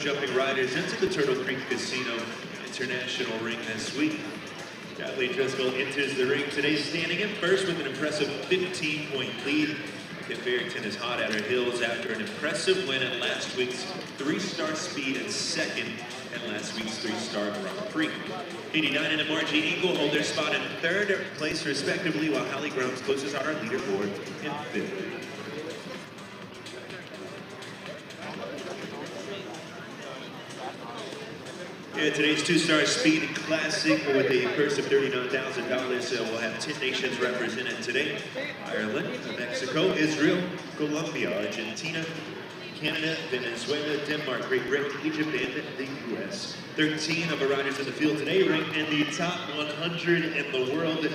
Jumping riders into the Turtle Creek Casino International Ring this week. Kathleen Driscoll enters the ring today standing in first with an impressive 15-point lead. Kim Barrington is hot at her heels after an impressive win at last week's 3-star speed and second and last week's 3-star Grand Prix. 89 and Margie Eagle hold their spot in third place respectively, while Holly Grounds closes out our leaderboard in fifth. Yeah, today's 2-star speed classic with a purse of $39,000. We'll have 10 nations represented today: Ireland, Mexico, Israel, Colombia, Argentina, Canada, Venezuela, Denmark, Great Britain, Egypt, and the U.S. 13 of our riders in the field today ranked in the top 100 in the world.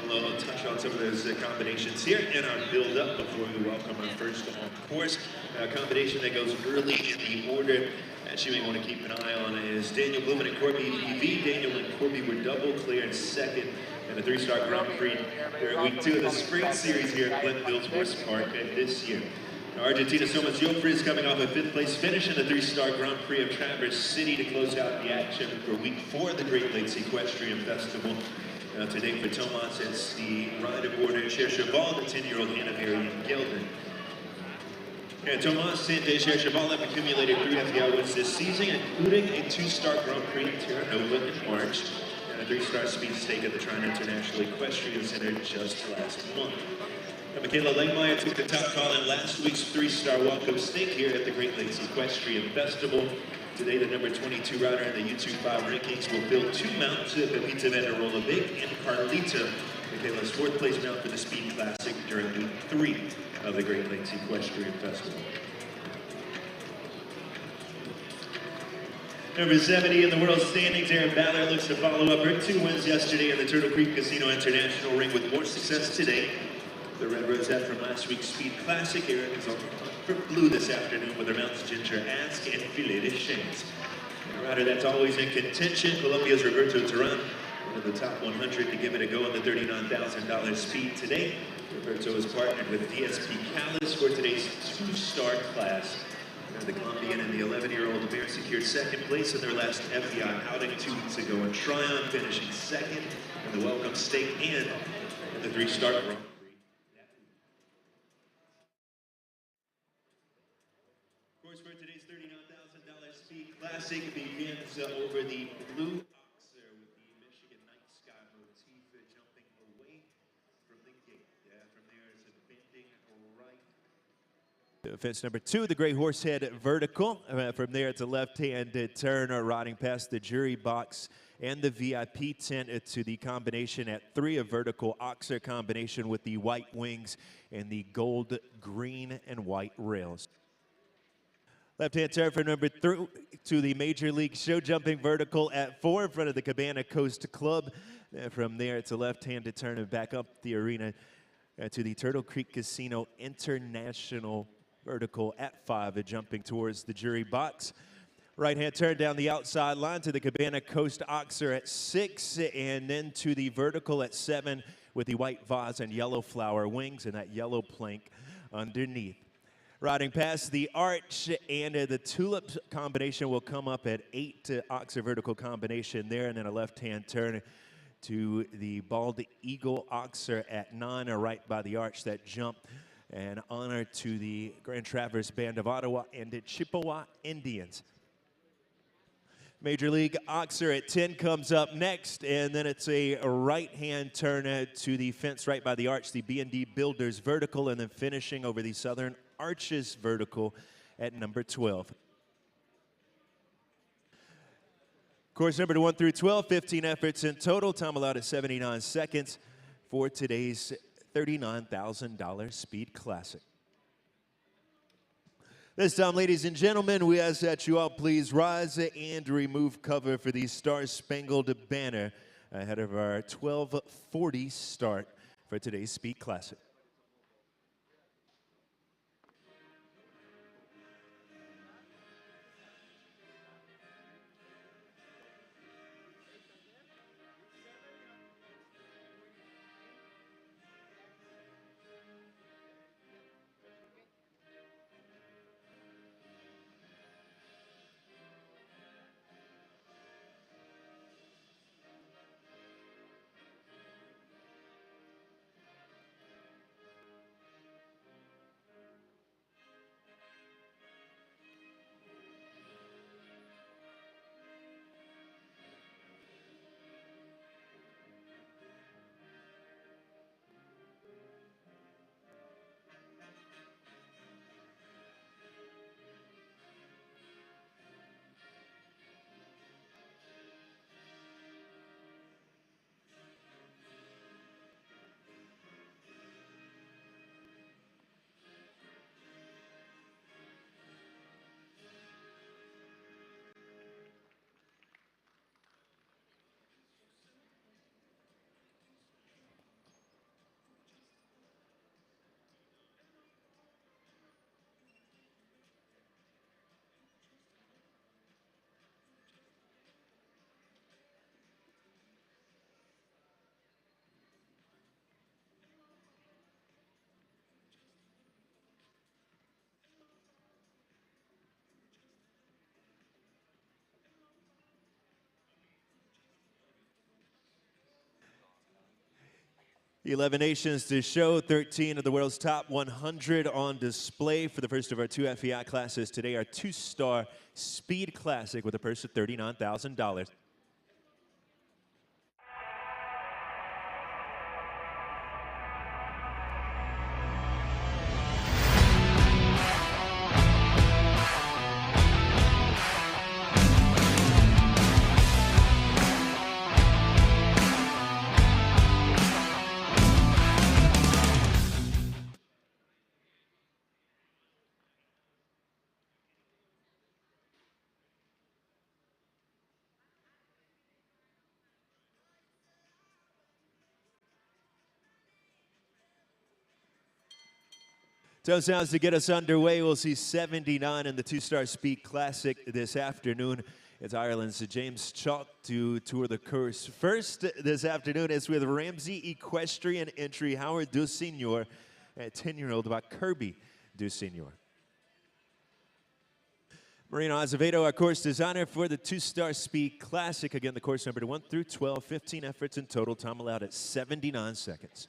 We'll touch on some of those combinations here in our build-up before we welcome our first on-course. A combination that goes early in the order that you may want to keep an eye on is Daniel Blumen and Corby EV. Daniel and Corby were double clear in second in the 3-star Grand Prix during week 2 of the Spring Series here at Glenville's Horse Park this year. Argentina's Thomas Joffre is coming off a 5th place finish in the 3-star Grand Prix of Traverse City to close out the action for week 4 of the Great Lakes Equestrian Festival. Today for Tomas, it's the ride aboard Cher Cheval, the 10-year-old Hanoverian Gelding. Yeah, Tomas and Cher Cheval have accumulated 3 FDI wins this season, including a 2-star Grand Prix in Terranova in March and a 3-star speed stake at the Trine International Equestrian Center just last month. Michaela Langmeyer took the top call in last week's 3-star welcome stake here at the Great Lakes Equestrian Festival. Today, the number 22 rider in the U2 5 rankings will fill 2 mounts: Pepita Vanderola Big and Carlita, Michaela's 4th place mount for the Speed Classic during week 3 of the Great Lakes Equestrian Festival. Number 70 in the world standings, Erin Ballard looks to follow up her 2 wins yesterday in the Turtle Creek Casino International Ring with more success today. The Red Rosette from last week's Speed Classic. Erin is on for blue this afternoon with her mounts Ginger Ask and Filet de Chains. A rider that's always in contention, Colombia's Roberto Terán, one of the top 100 to give it a go in the $39,000 speed today. Roberto is partnered with DSP Callis for today's 2-star class. The Colombian and the 11-year-old mare secured 2nd place in their last FDI outing 2 weeks ago in Tryon, finishing 2nd in the welcome stake and in the 3-star Grand Prix. Course for today's $39,000 speed classic begins over the blue Oxer with the Michigan night sky motif jumping away from the gate. From there is a bending right. Fence number 2, the Gray Horsehead vertical. From there, it's a left-hand turn riding past the jury box and the VIP tent to the combination at 3, a vertical Oxer combination with the white wings and the gold, green, and white rails. Left-hand turn for number 3 to the Major League Show Jumping vertical at 4 in front of the Cabana Coast Club. From there, it's a left-handed turn and back up the arena to the Turtle Creek Casino International vertical at 5, jumping towards the jury box. Right-hand turn down the outside line to the Cabana Coast Oxer at 6, and then to the vertical at 7 with the white vase and yellow flower wings and that yellow plank underneath. Riding past the arch and the tulip combination will come up at 8, Oxer vertical combination there, and then a left-hand turn to the Bald Eagle Oxer at 9, right by the arch, that jump, and honor to the Grand Traverse Band of Ottawa and the Chippewa Indians. Major League Oxer at 10 comes up next, and then it's a right-hand turn to the fence right by the arch, the B&D Builders vertical, and then finishing over the Southern Arches vertical at number 12. Course number 1 through 12, 15 efforts in total. Time allowed at 79 seconds for today's $39,000 Speed Classic. This time, ladies and gentlemen, we ask that you all please rise and remove cover for the Star Spangled Banner ahead of our 12:40 start for today's Speed Classic. 11 nations to show, 13 of the world's top 100 on display for the first of our two FEI classes today, our two-star Speed Classic with a purse of $39,000. Time sounds to get us underway. We'll see 79 in the two-star Speed Classic this afternoon. It's Ireland's James Chalk to tour the course. First this afternoon is with Ramsey Equestrian entry Howard Dusignor, and 10-year-old about Kirby Dusignor. Marino Azevedo, our course designer for the two-star Speed Classic. Again, the course number 1 through 12, 15 efforts in total. Time allowed at 79 seconds.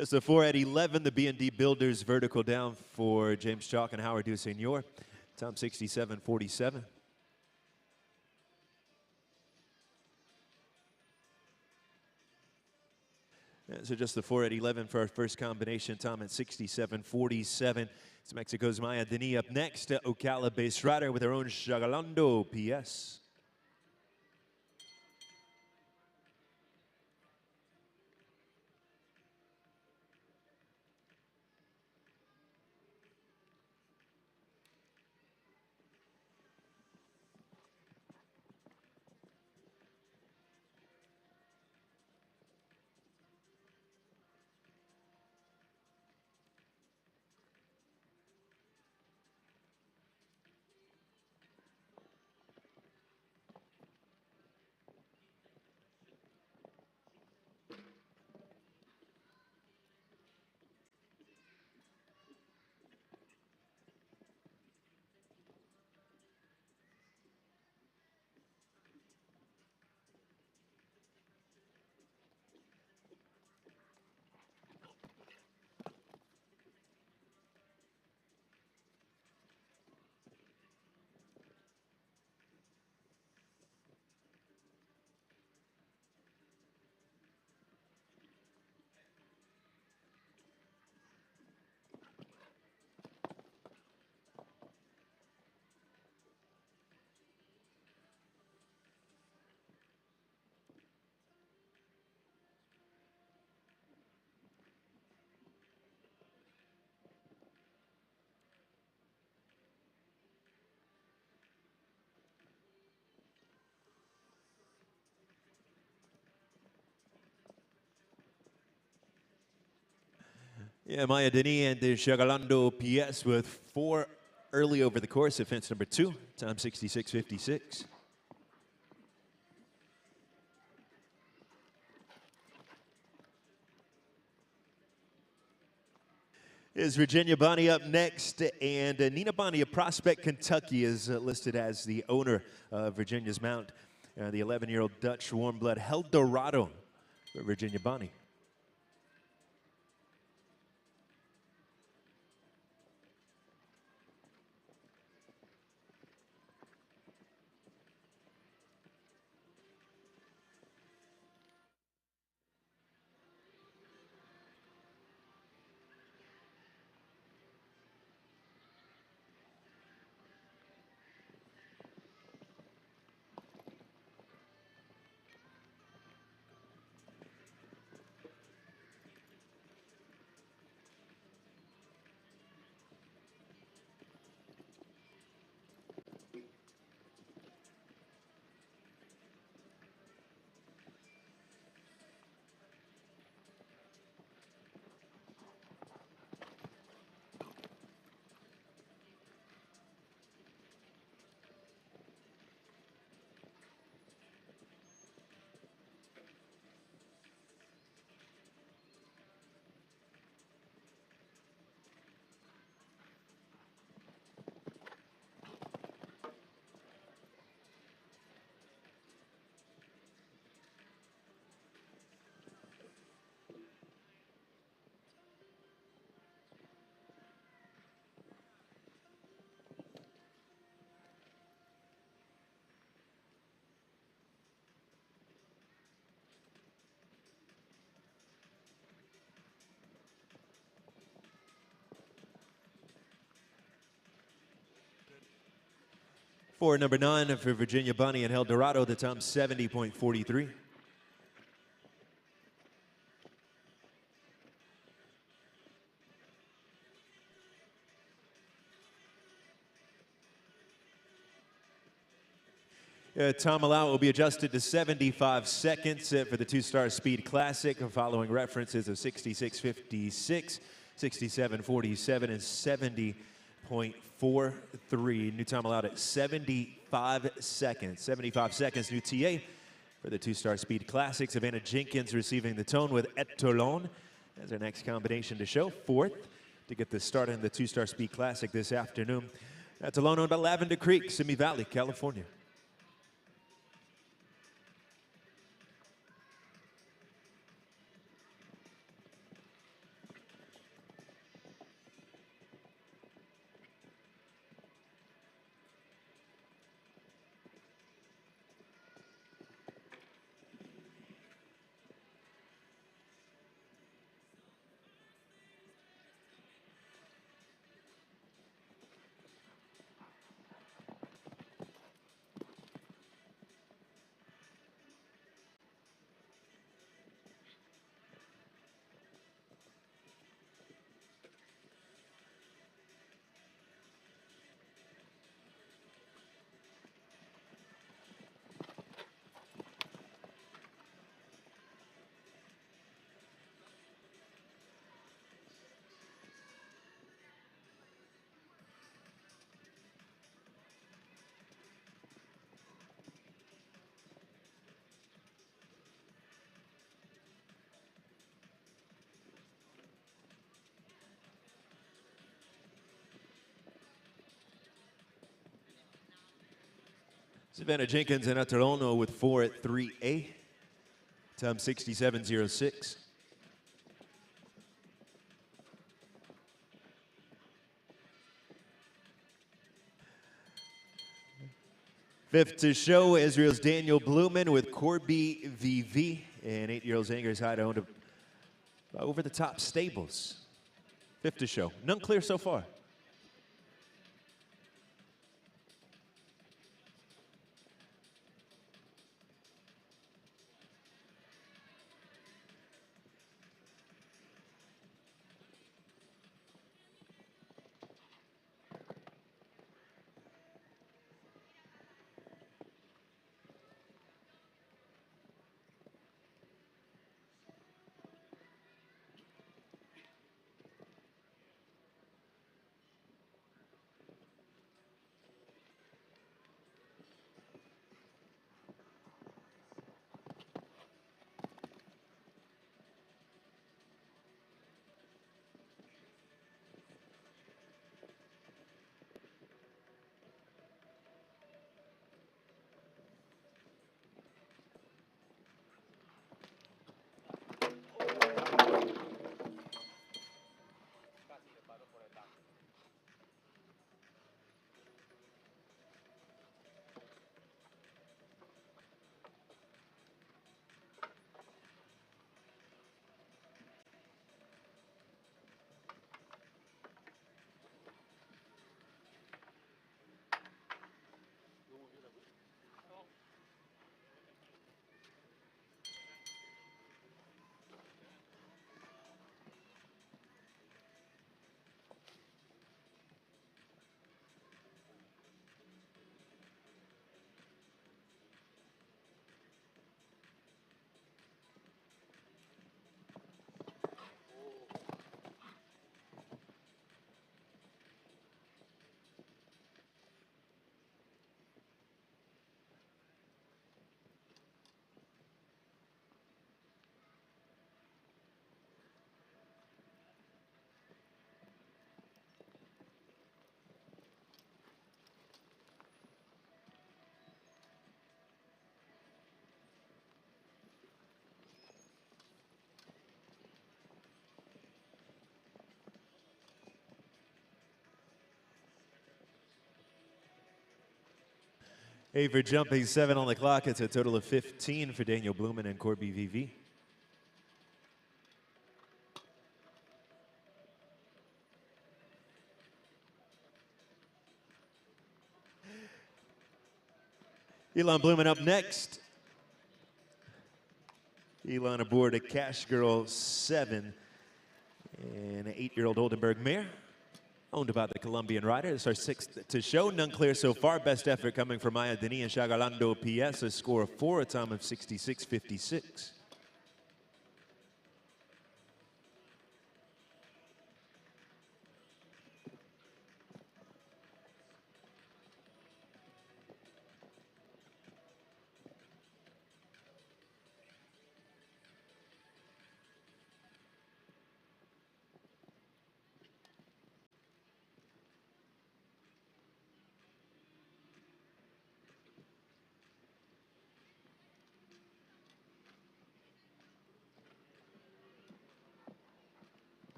It's the 4 at 11, the B&D Builders vertical down for James Chalk and Howard Dusignor. Time 67:47. So just the 4 at 11 for our first combination time at 67:47. It's Mexico's Maya Denis up next. Ocala-based rider with her own Jagalando PS. Yeah, Maya Denis and the Jagalando PS with 4 early over the course at fence number 2. Time 66:56. is Virginia Bonnie up next, and Nina Bonnie of Prospect, Kentucky, is listed as the owner of Virginia's mount. The 11-year-old Dutch warm blood El Dorado for Virginia Bonnie. For number 9 for Virginia Bonnie and El Dorado, the time 70.43. Time allowed will be adjusted to 75 seconds for the two-star speed classic, following references of 66.56, 67.47, and 70.43. New time allowed at 75 seconds. 75 seconds, new TA for the two-star speed classic. Savannah Jenkins receiving the tone with Et Toulon as our next combination to show. Fourth to get the start in the two-star speed classic this afternoon. Et Toulon owned by Lavender Creek, Simi Valley, California. Savannah Jenkins and Et Toulon with 4 at 3A. Time 67.06. Fifth to show, Israel's Daniel Blumen with Corby VV, and 8-year-old Zanger's Hide owned over the top stables. Fifth to show. None clear so far. Hey, for jumping 7 on the clock, it's a total of 15 for Daniel Blumen and Corby VV. Elon Blumen up next. Elon aboard a Cash Girl 7 and an 8-year-old Oldenburg mare, owned by the Colombian rider. It's our 6th to show. None clear so far. Best effort coming from Maya Denis and Shagalando PS. A score of 4, a time of 66.56.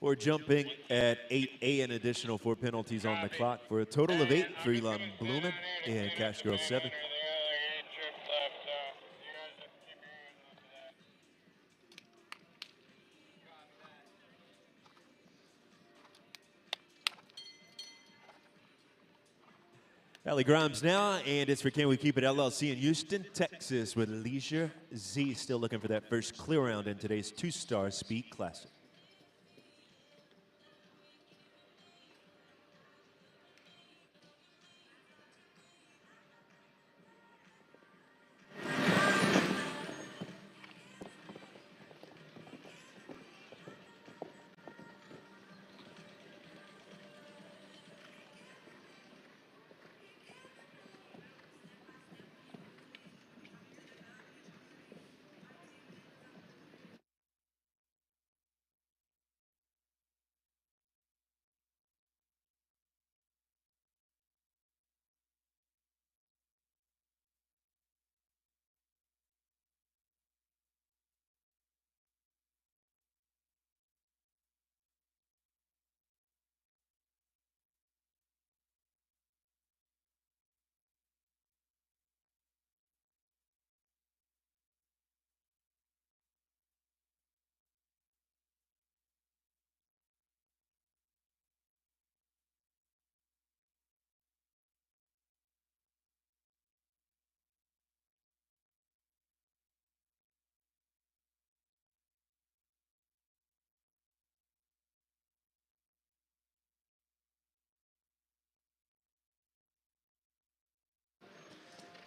We're jumping at 8A, an additional 4 penalties on the clock for a total of 8 for Elon Blumen and Cash Girl 7. Ellie Grimes now, and it's for Can We Keep It LLC in Houston, Texas, with Leisure Z still looking for that first clear round in today's 2-star Speed Classic.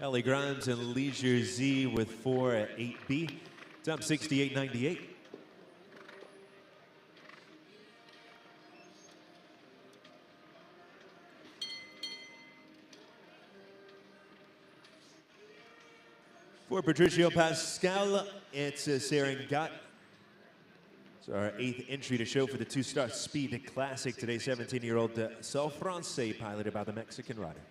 Ellie Grimes and Leisure Z with 4 at 8B. Time 68.98. For Patricio Pascal, it's Serengat. It's our 8th entry to show for the 2-star Speed Classic today. 17-year-old Sol Francais, piloted by the Mexican rider.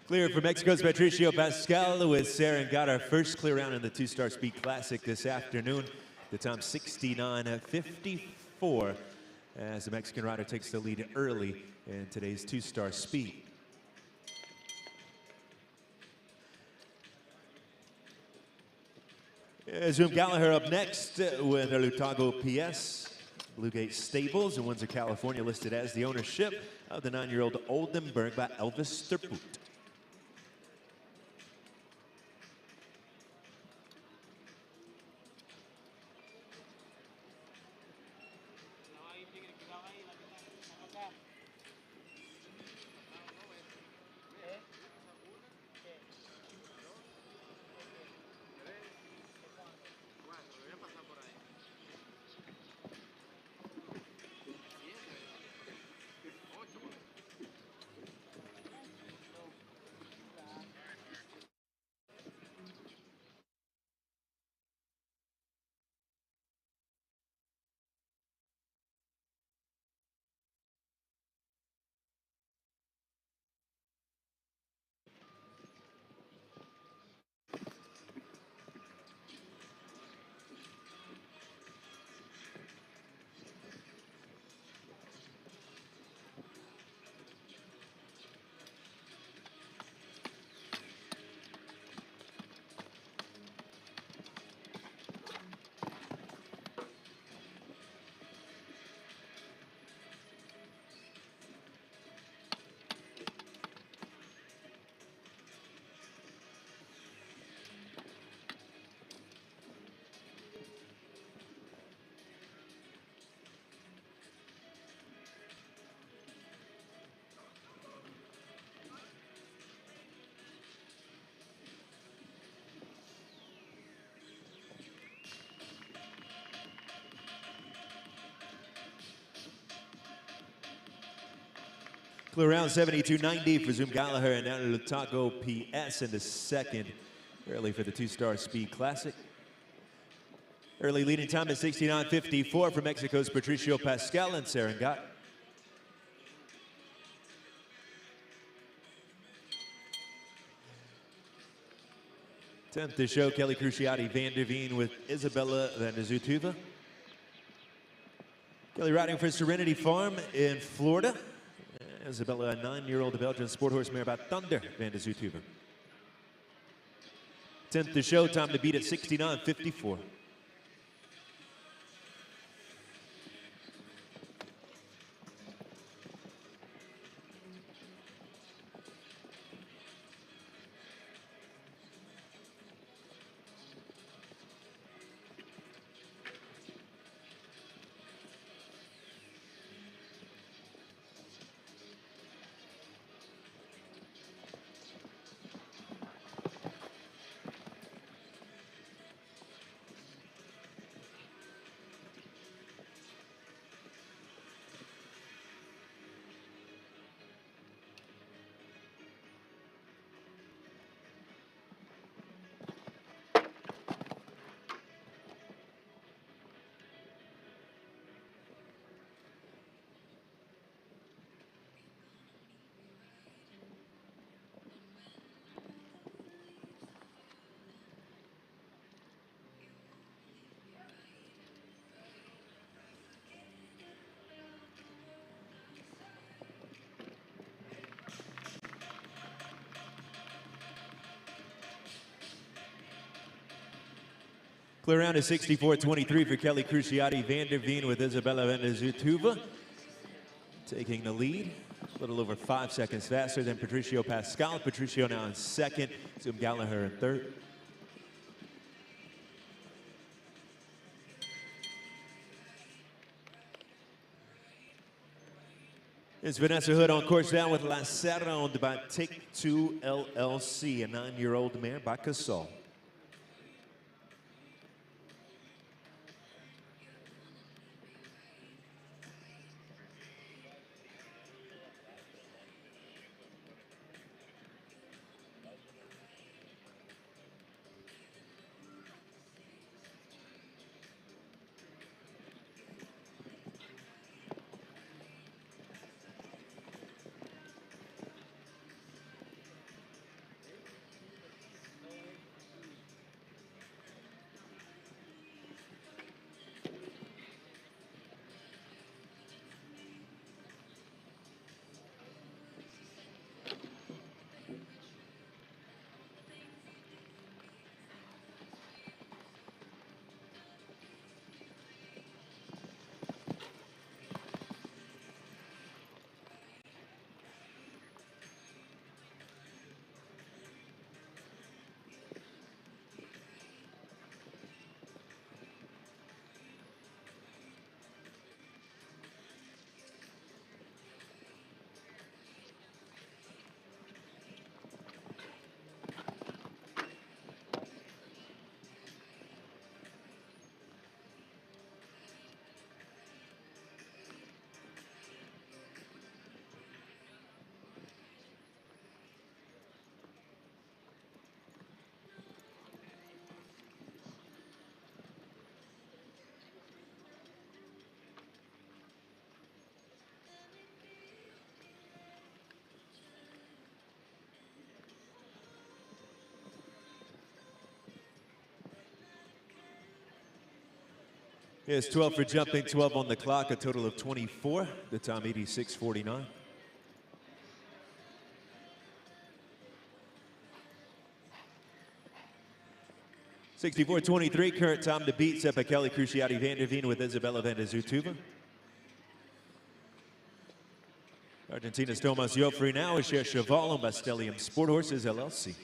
Clear for Mexico's Patricio Pascal with Saren got our first clear round in the two-star speed classic this afternoon. The time 69.54 as the Mexican rider takes the lead early in today's two-star speed. Zoom Gallagher up next with our Lutago PS. Blue Gate Stables in Windsor, California, listed as the ownership of the 9-year-old Oldenburg by Elvis Sterput. Clear round 72.90 for Zoom Gallagher and now Lutago PS in the second, early for the two-star speed classic. Early leading time is 69.54 for Mexico's Patricio Pascal and Saren Gott. Tenth to show, Kelly Cruciati Van der Veen with Isabella Van der Zutuva. Kelly riding for Serenity Farm in Florida. Isabella, a 9-year-old Belgian sport horse mare by Thunder Van der Zutuva. 10th to show, time to beat at 69.54. Clear round is 64.23 for Kelly Cruciati Van der Veen with Isabella Van der Zutuva taking the lead. A little over 5 seconds faster than Patricio Pascal. Patricio now in second, Zoom Gallagher in third. It's Vanessa Hood on course down with La Serra owned by Take Two LLC, a 9-year-old mare by Casal. Yes, 12 for jumping, 12 on the clock, a total of 24. The time 86:49. (64:23) current time to beat Sepakeli Cruciati Vanderveen with Isabella Vandezutuva. Argentina's Tomas Joffrey now is Cheval on Bastellium Sport Horses LLC.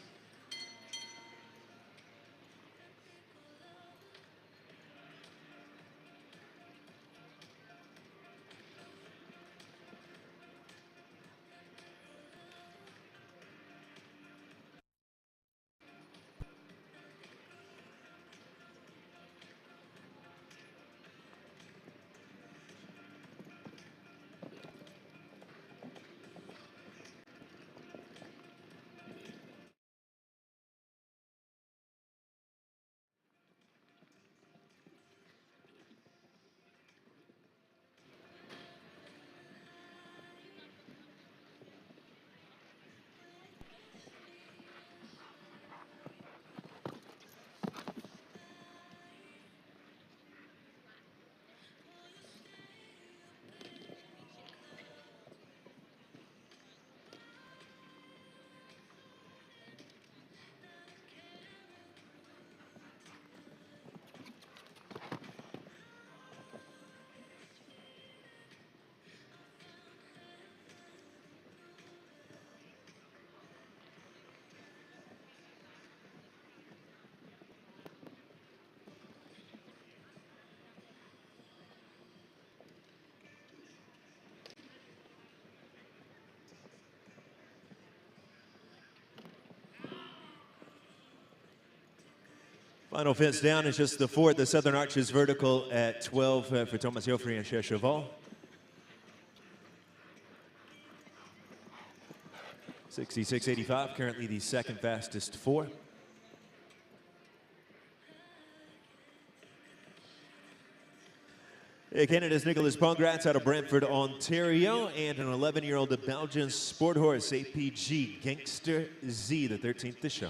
Final fence down is just the four at the Southern Arches vertical at 12 for Tomas Joffrey and Cheval. 66:85, currently the second fastest four. Canada's Nicholas Pongratz out of Brantford, Ontario, and an 11-year-old Belgian sport horse, APG Gangster Z, the 13th this show.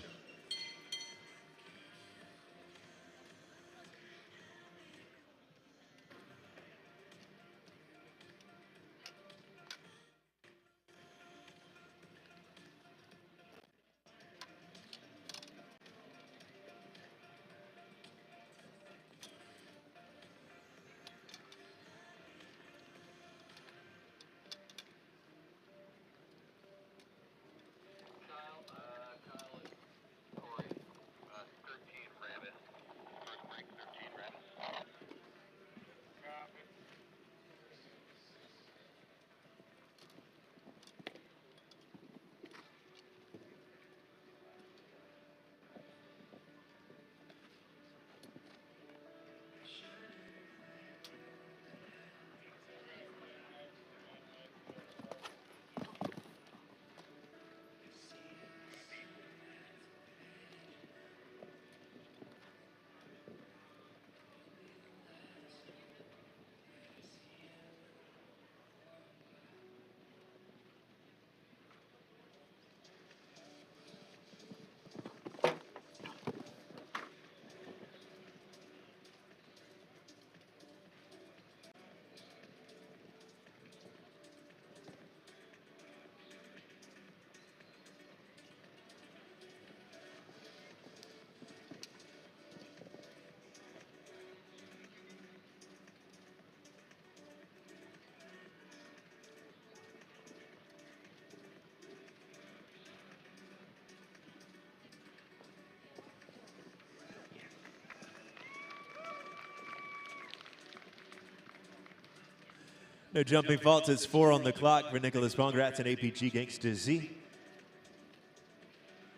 No jumping faults. It's 4 on the clock for Nicholas Pongratz and APG Gangster Z.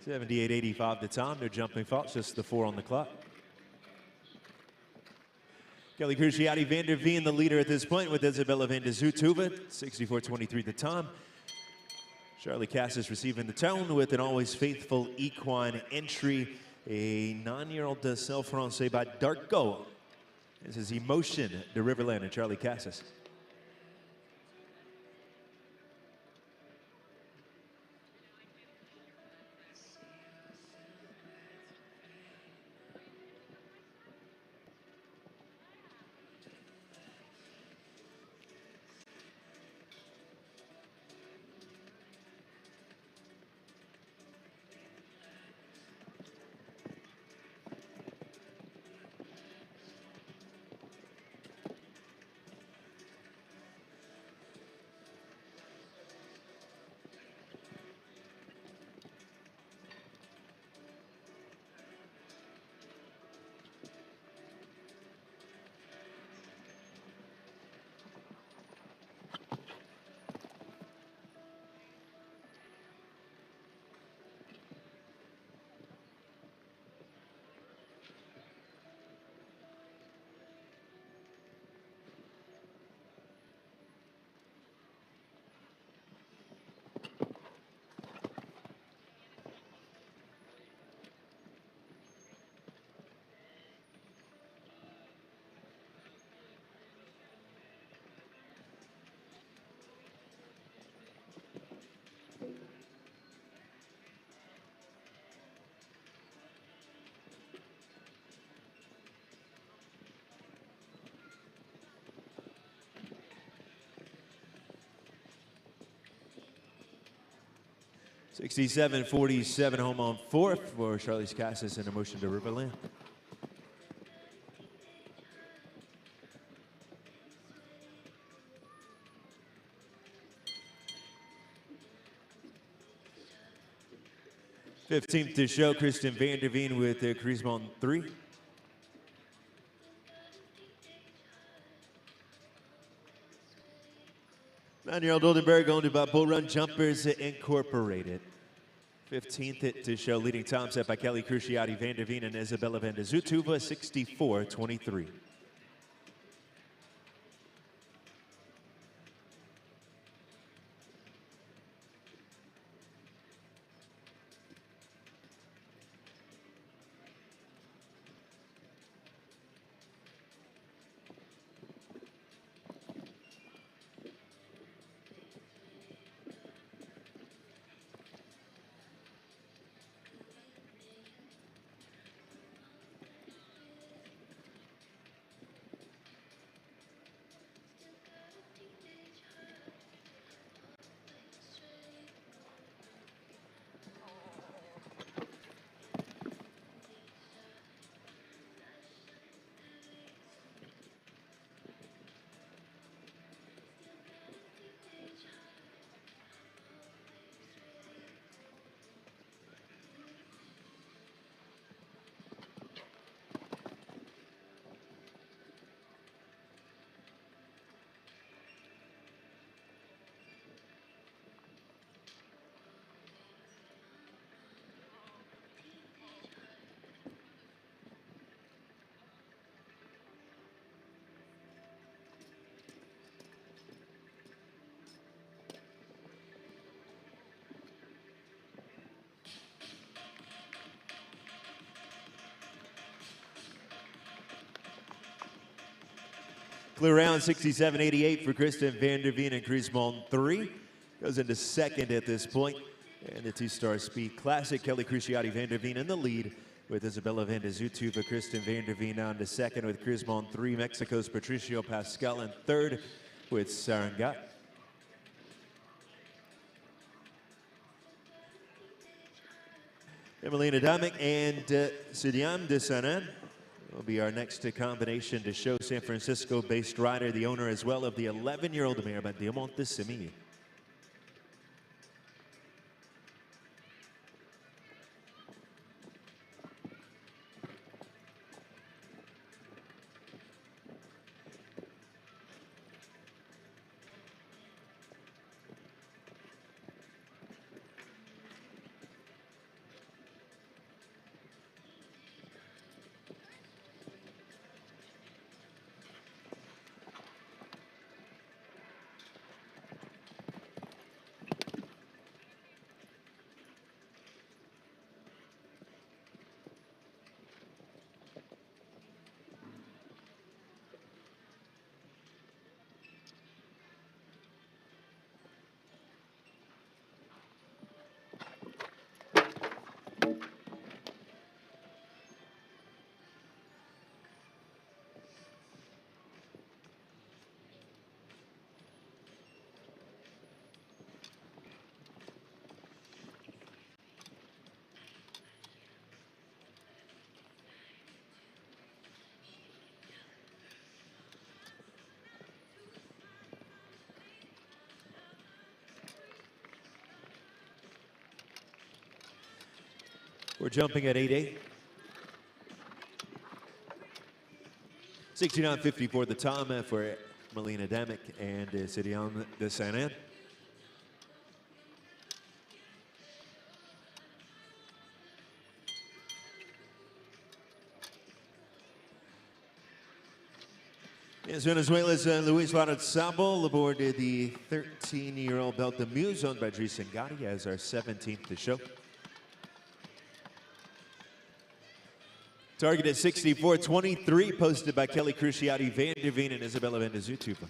78:85 the time. No jumping faults, just the 4 on the clock. Kelly Cruciati Vanderveen, the leader at this point, with Isabella Vandezutuva. 64:23 the time. Charlie Cassis receiving the tone with an always faithful equine entry. A 9-year-old Cell Francais by Darko. This is Emotion de Riverland and Charlie Cassis. 67-47 home on fourth for Charlize Cassis in a motion to Riverland. Fifteenth to show, Kristen van der Veen with Crismon 3. Nine-year-old Oldenburg owned by Bull Run Jumpers Incorporated. 15th to show, leading time set by Kelly Cruciati, van der Veen, and Isabella van der Zutuva, 64-23. Clear round 67-88 for Kristen van der Veen and Crismon 3. Goes into second at this point. And the two-star speed classic, Kelly Cruciati, van der Veen in the lead with Isabella van der Zutuva. Kristen van der Veen on to second with Crismon 3. Mexico's Patricio Pascal in third with Sarangat. Emelina Damek and Sidiam de Sanan will be our next combination to show. San Francisco-based rider, the owner as well of the 11-year-old mare by Diamante Semilla. We're jumping at 8-8. 69.54 the time for Melina Damek and Sidian de Sanan. Yes, Venezuela's Luis Varadzabal aboard the 13-year-old Belta Muse, owned by Dries Ngati, as our 17th to show. Target at 64.23, posted by Kelly Cruciati, van der Veen, and Isabella van der Zutuva.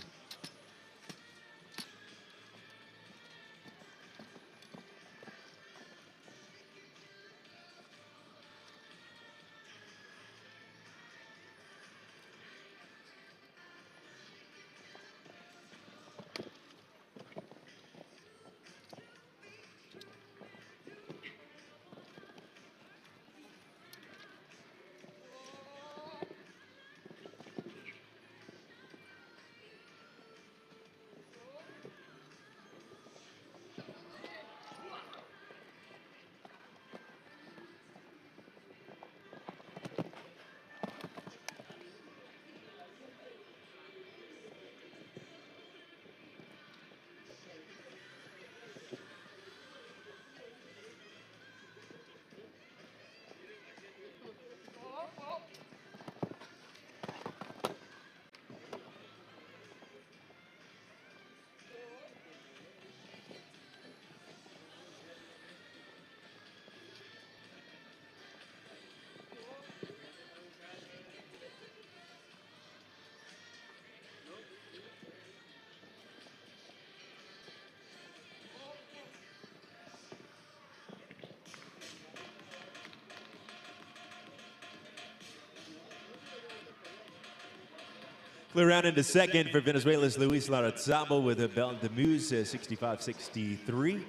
Clear round into second for Venezuela's Luis Larrazabal with a Bell de Muse, 65-63. Good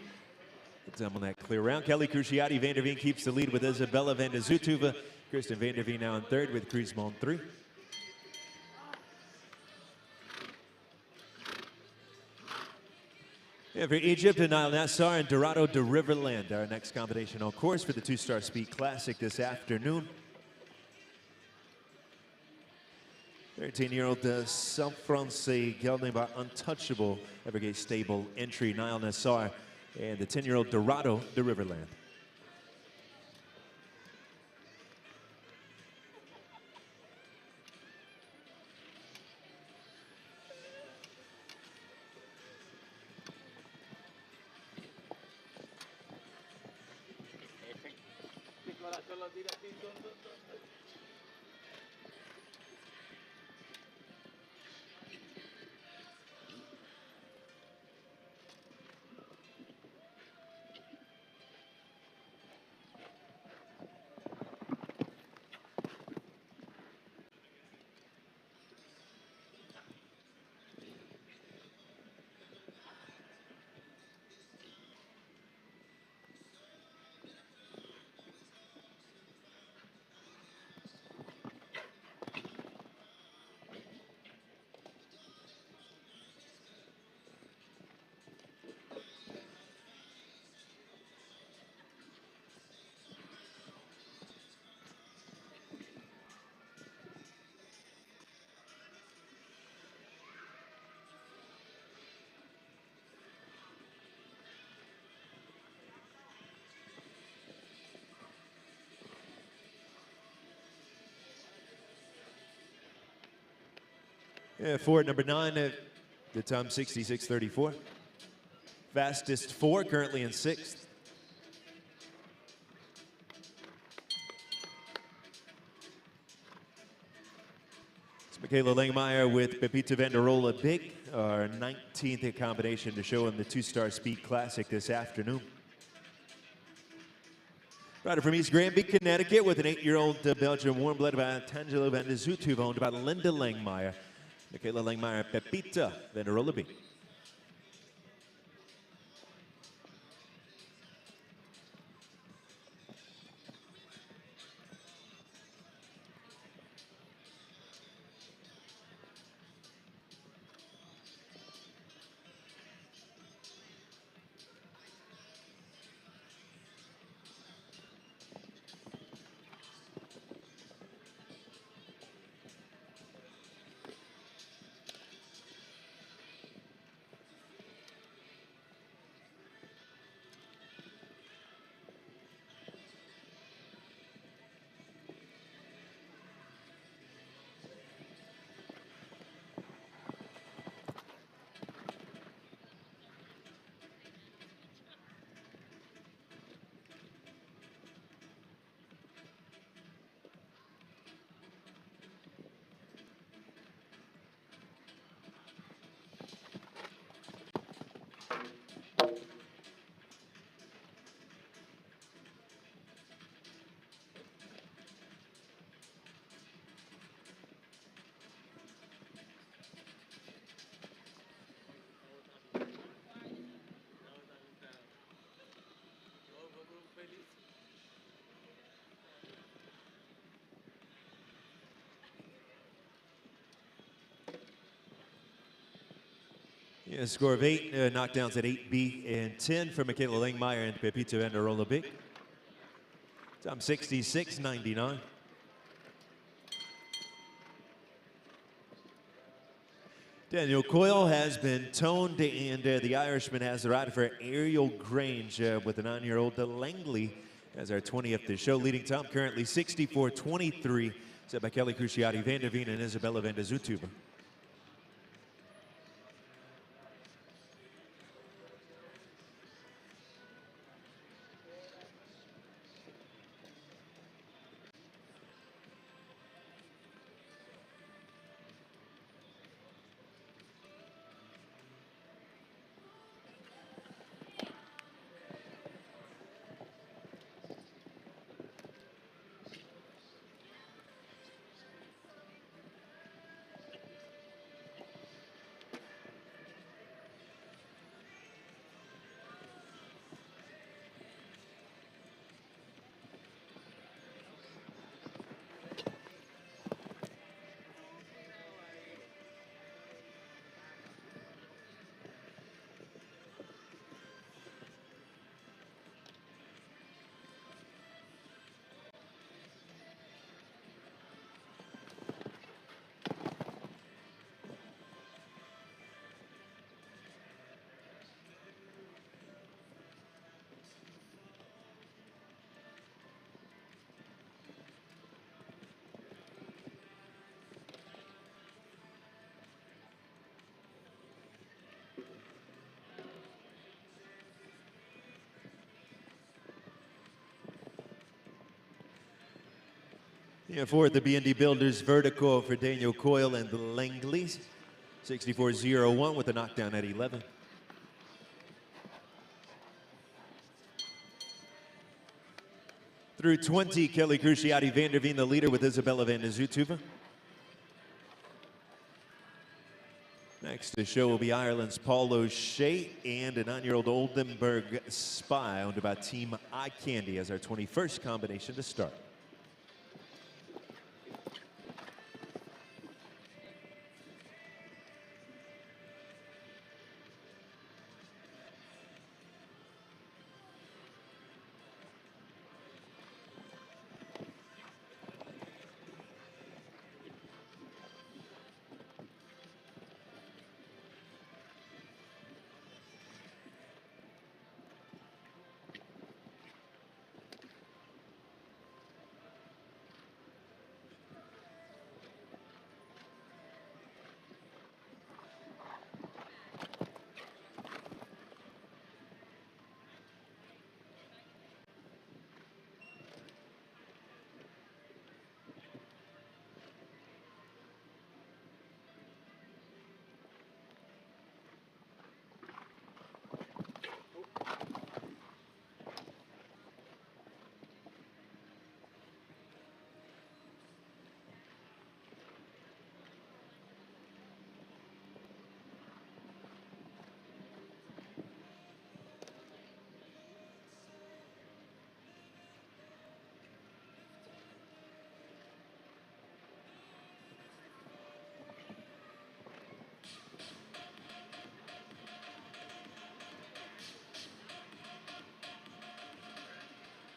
time on that clear round. Kelly Cruciati van der Veen keeps the lead with Isabella van der Zutuva. Kirsten van der Veen now in third with Cruz Mon 3. Yeah, for Egypt, Nile Nassar and Dorado de Riverland, our next combination on course for the two-star Speed Classic this afternoon. 13-year-old Saint-Francais gelding by Untouchable, Evergate Stable entry, Nile Nassar, and the 10-year-old Dorado de Riverland. Yeah, Ford number 9 the time 66:34. Fastest 4 currently in 6th. It's Michaela Langmeyer with Pepita Vanderola Big, our 19th combination to show in the two-star Speed Classic this afternoon. Rider from East Granby, Connecticut, with an 8-year-old Belgian warm-blooded by Tangelo van der Zutuve, owned by Linda Langmeyer. Michaela Langmeyer, Pepita Vanderola B. Yeah, score of 8, knockdowns at 8B and 10 for Michaela Langmeyer and Pepita Vanderola Big. Time 66:99. Daniel Coyle has been toned, and the Irishman has the ride for Ariel Grange with the 9-year-old Langley as our 20th to show. Leading time currently 64:23, set by Kelly Cruciati van der Veen and Isabella van der Zutuva. Yeah, for the BND Builders vertical for Daniel Coyle and the Langleys. 64.01 with a knockdown at 11. Through 20, Kelly Cruciati Vanderveen, the leader with Isabella van der Zutphen. Next to show will be Ireland's Paul O'Shea and a 9-year-old Oldenburg Spy owned by Team Eye Candy as our 21st combination to start.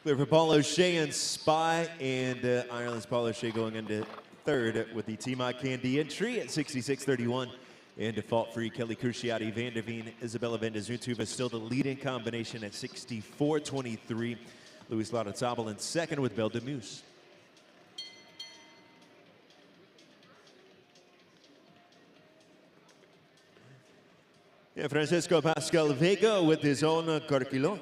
Clear for Paul O'Shea and Spy, and Ireland's Paul O'Shea going into third with the Team Eye Candy entry at 66.31. And default-free Kelly Cruciati Vanderveen, Isabella van der Zutphen is still the leading combination at 64.23. Luis Larrazabal in second with Belle de Muse. Yeah, Francisco Pascal Vega with his own Carquillo.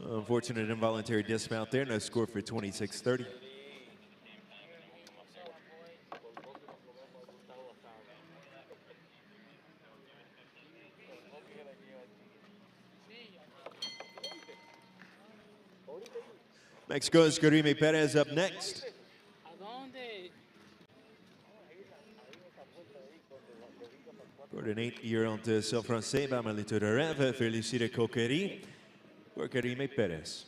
Unfortunate involuntary dismount there. No score for 26-30. Mexico's Karime Perez up next. For an 8-year-old Saint-Français, Bamalito de Rêve, Félicité Coquerie for Karime Perez.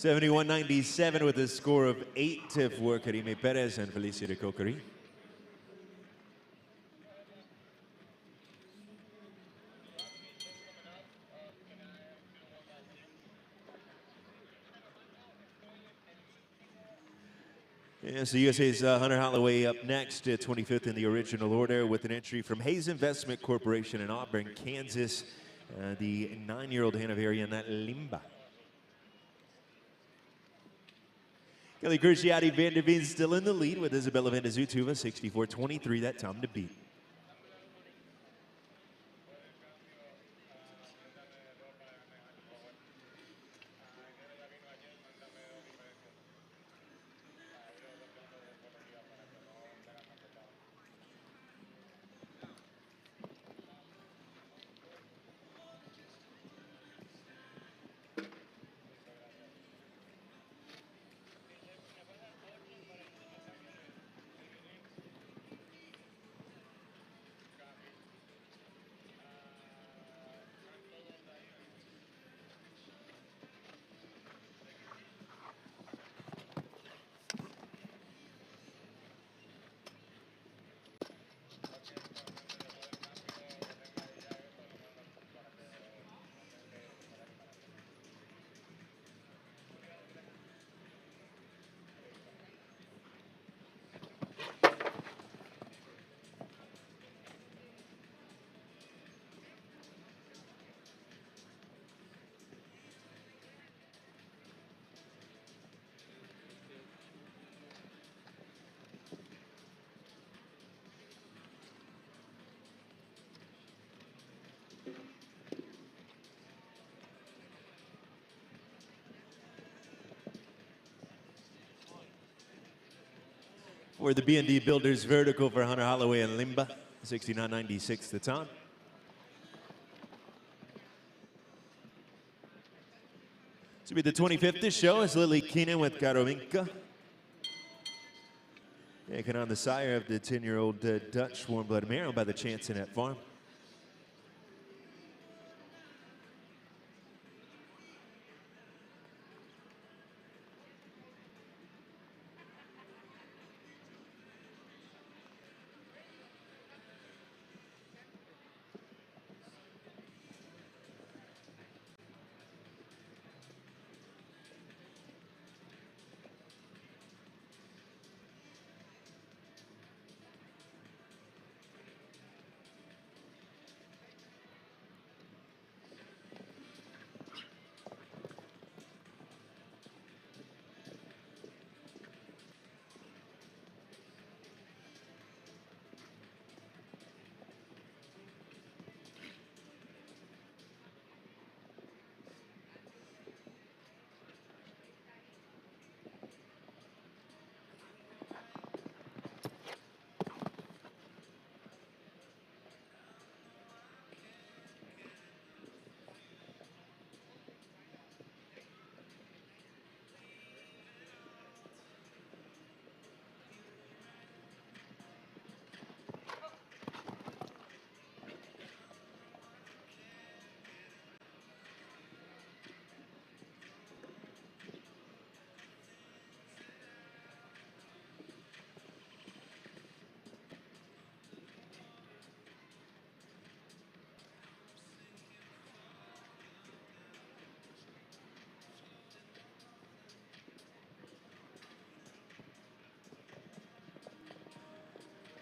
71.97 with a score of 8 for Karime Perez and Felicia de Cocari. Yeah, so USA's Hunter Holloway up next, 25th in the original order with an entry from Hayes Investment Corporation in Auburn, Kansas. The 9-year-old Hanoverian Limba. Kelly Cruciati Vanderveen still in the lead with Isabella Vandezutuva, 64.23, that time to beat. For the BND Builders vertical for Hunter Holloway and Limba, 69.96 the time. This will be the 25th to show is Lily Keenan with Karolinka. Taking on the sire of the 10-year-old Dutch warm blood mare owned by the Chansonet Farm.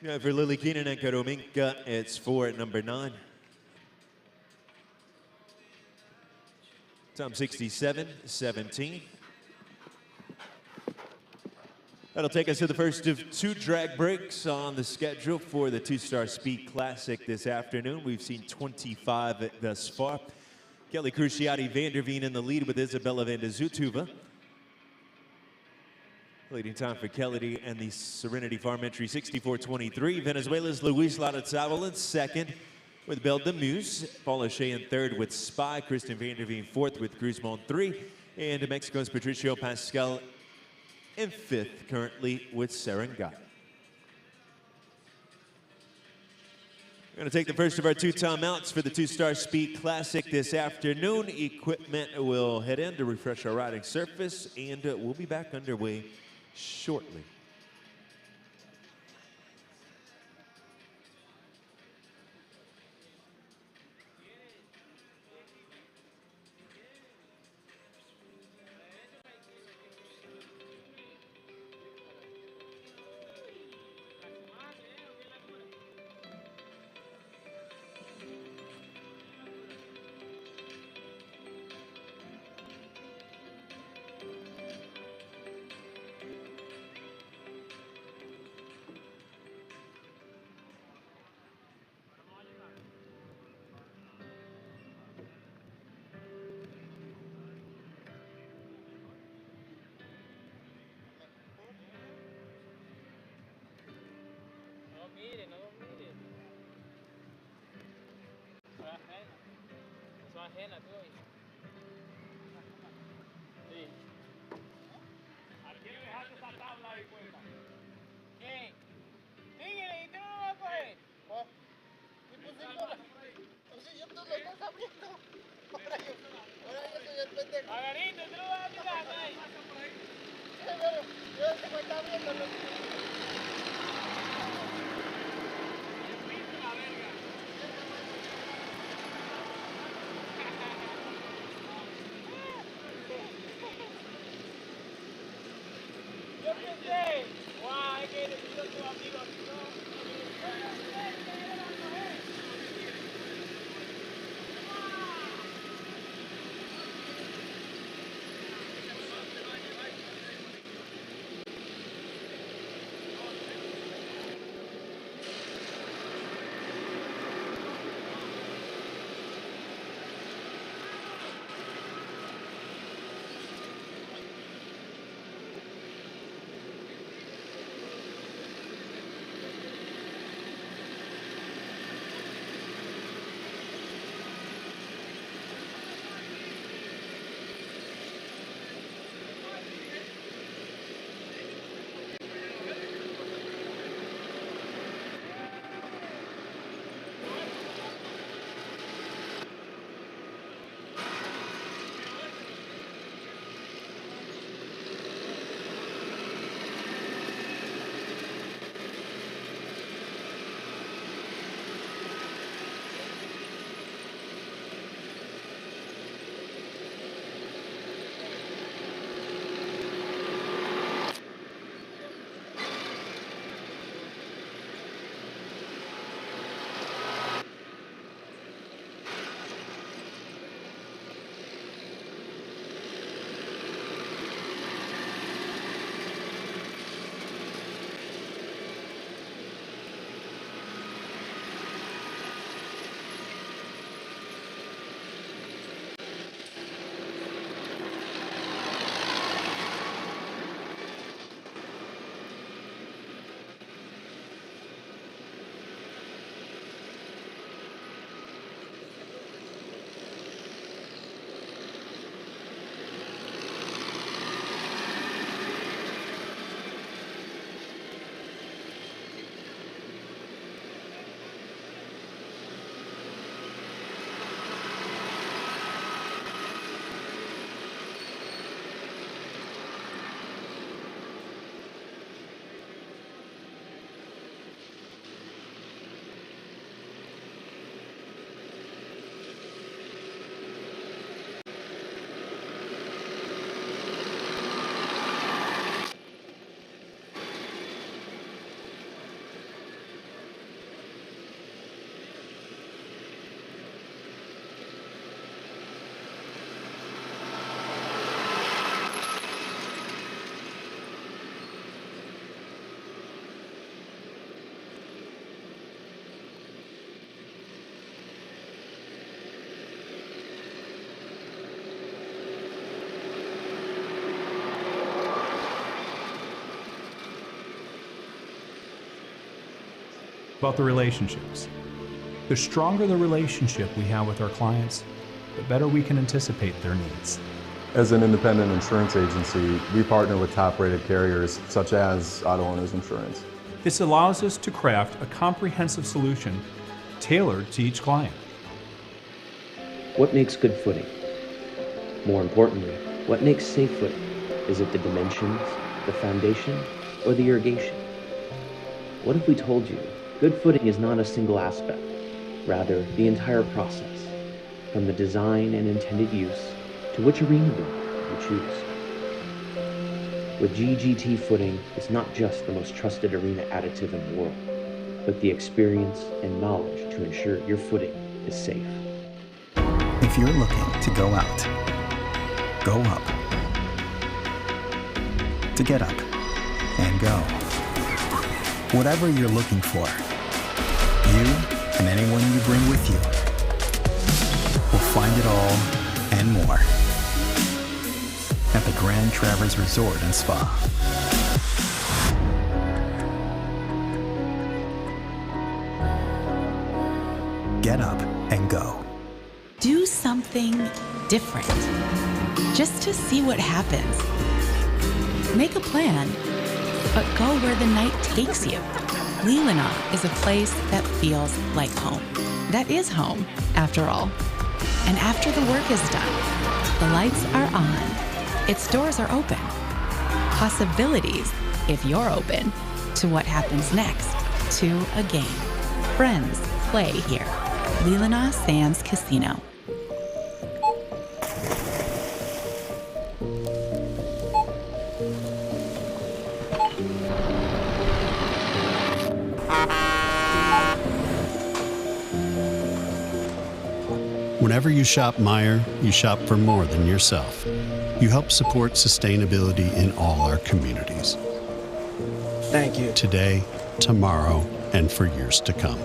Yeah, for Lily Keenan and Karominka, it's 4 at number 9. Time 67.17. That'll take us to the first of 2 drag breaks on the schedule for the 2-Star Speed Classic this afternoon. We've seen 25 thus far. Kelly Cruciati Vanderveen in the lead with Isabella Vandezutuva. Leading time for Kelly and the Serenity Farm entry, 64.23. Venezuela's Luis Larrazábal in second with Belle de Muse. Paul O'Shea in third with Spy. Kristen Vanderveen fourth with Cruzmont 3. And Mexico's Patricio Pascal in fifth currently with Serengat. We're going to take the first of our 2 timeouts for the 2-Star Speed Classic this afternoon. Equipment will head in to refresh our riding surface, and we'll be back underway shortly. Ajena tú ahí. Sí. Aquí dejaste esa tabla de cuenta. ¿Qué? Tigre, ¿y tú no lo vas a coger? Pues yo tú lo estás abriendo. Ahora yo soy el pendejo. Agarito, ¿tú lo vas a tirar ahí? Sí, pero yo se me está abriendo. Yo pensé, guau, es que necesito tu amigo aquí, ¿no? About the relationships. The stronger the relationship we have with our clients, the better we can anticipate their needs. As an independent insurance agency, we partner with top-rated carriers such as Auto Owners Insurance. This allows us to craft a comprehensive solution tailored to each client. What makes good footing? More importantly, what makes safe footing? Is it the dimensions, the foundation, or the irrigation? What if we told you good footing is not a single aspect, rather the entire process, from the design and intended use to which arena room you choose? With GGT footing, it's not just the most trusted arena additive in the world, but the experience and knowledge to ensure your footing is safe. If you're looking to go out, go up. To get up and go. Whatever you're looking for, you and anyone you bring with you will find it all and more at the Grand Traverse Resort and Spa. Get up and go. Do something different, just to see what happens. Make a plan, but go where the night takes you. Leelanau is a place that feels like home. That is home, after all. And after the work is done, the lights are on, its doors are open. Possibilities, if you're open, to what happens next, to a game. Friends play here. Leelanau Sands Casino. Whenever you shop Meijer, you shop for more than yourself. You help support sustainability in all our communities. Thank you. Today, tomorrow, and for years to come.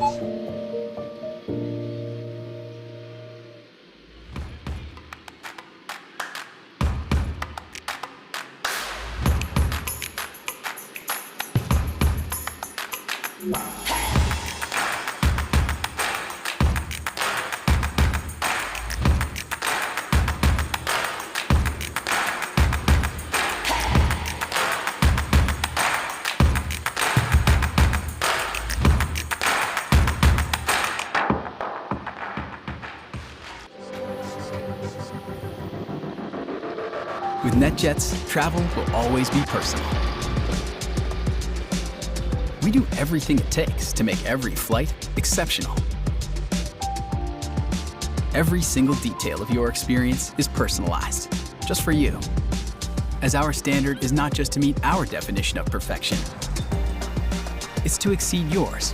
With NetJets, travel will always be personal. We do everything it takes to make every flight exceptional. Every single detail of your experience is personalized, just for you. As our standard is not just to meet our definition of perfection, it's to exceed yours.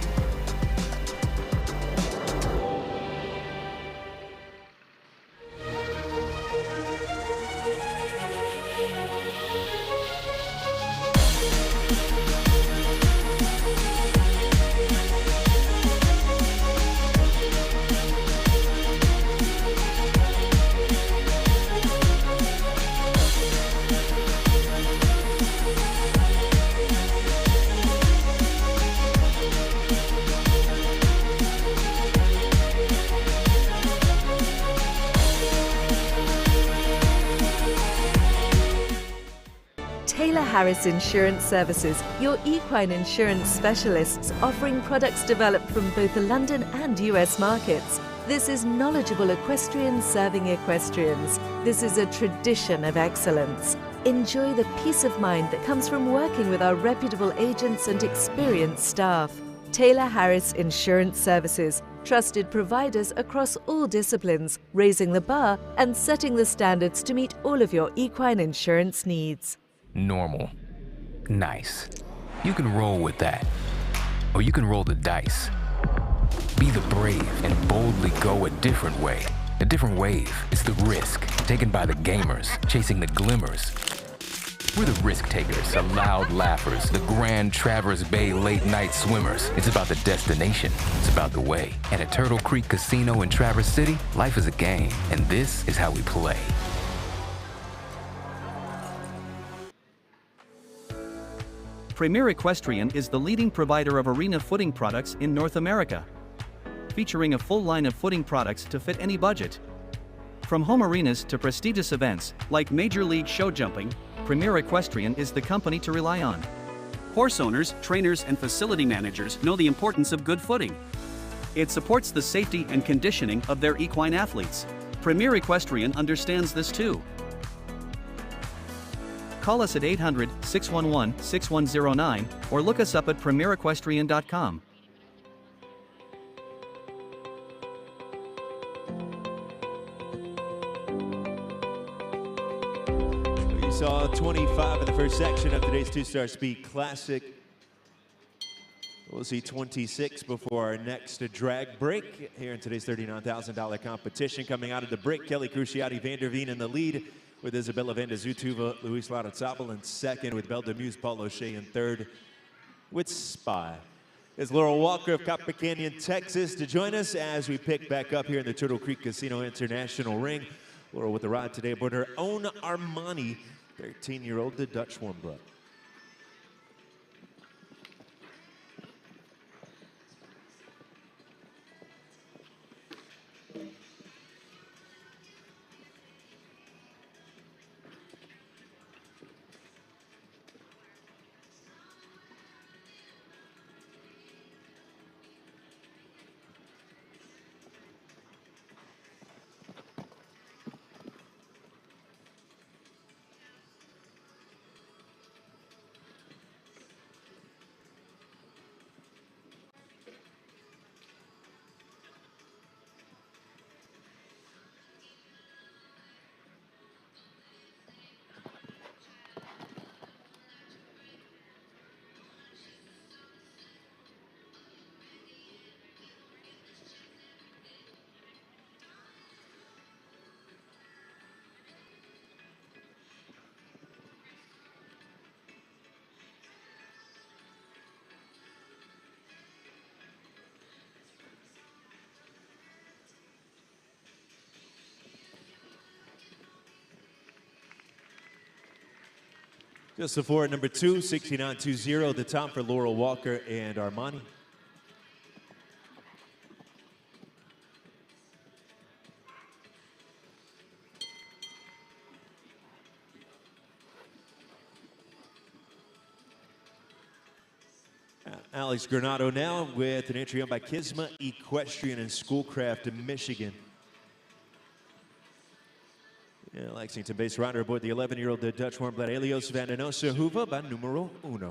Harris Insurance Services, your equine insurance specialists offering products developed from both the London and US markets. This is knowledgeable equestrians serving equestrians. This is a tradition of excellence. Enjoy the peace of mind that comes from working with our reputable agents and experienced staff. Taylor Harris Insurance Services, trusted providers across all disciplines, raising the bar and setting the standards to meet all of your equine insurance needs. Normal. Nice. You can roll with that. Or you can roll the dice. Be the brave and boldly go a different way. A different wave. It's the risk taken by the gamers, chasing the glimmers. We're the risk takers, the loud laughers, the Grand Traverse Bay late night swimmers. It's about the destination. It's about the way. And at Turtle Creek Casino in Traverse City, life is a game, and this is how we play. Premier Equestrian is the leading provider of arena footing products in North America, featuring a full line of footing products to fit any budget. From home arenas to prestigious events like Major League show jumping, Premier Equestrian is the company to rely on. Horse owners, trainers, and facility managers know the importance of good footing. It supports the safety and conditioning of their equine athletes. Premier Equestrian understands this too. Call us at 800-611-6109 or look us up at premierequestrian.com. We saw 25 in the first section of today's two-star speed classic. We'll see 26 before our next drag break here in today's $39,000 competition. Coming out of the break, Kelly Cruciati Vanderveen in the lead with Isabella Van de Zutuva, Luis Larrazabal in second, with Belle Demuse, Paul O'Shea in third, with Spy. It's Laurel Walker of Copper Canyon, Texas, to join us as we pick back up here in the Turtle Creek Casino International Ring. Laurel with the ride today aboard her own Armani 13-year-old, the Dutch Warmblood. Just before number 2, 69.20, the top for Laurel Walker and Armani. Alex Granado now with an entry on by Kisma Equestrian and Schoolcraft in Michigan. Yeah, Lexington-based rider aboard the 11-year-old Dutch Warmblood Elios van den Ossenhoeve by numero 1.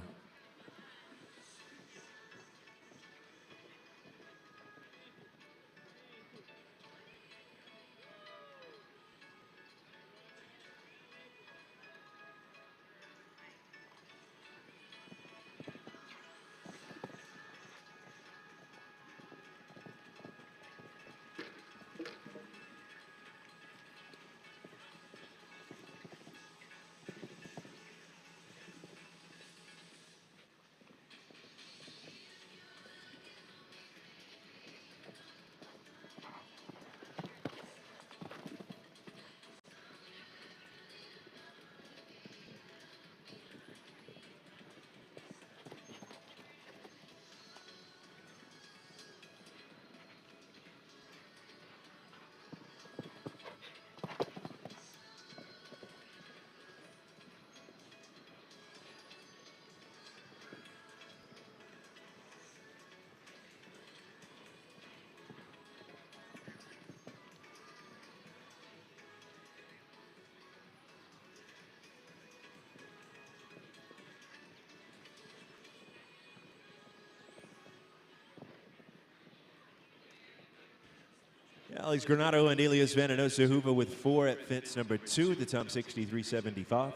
Alex Granado and Elias van den Ossenhoeve with 4 at fence number 2, the time 63.75.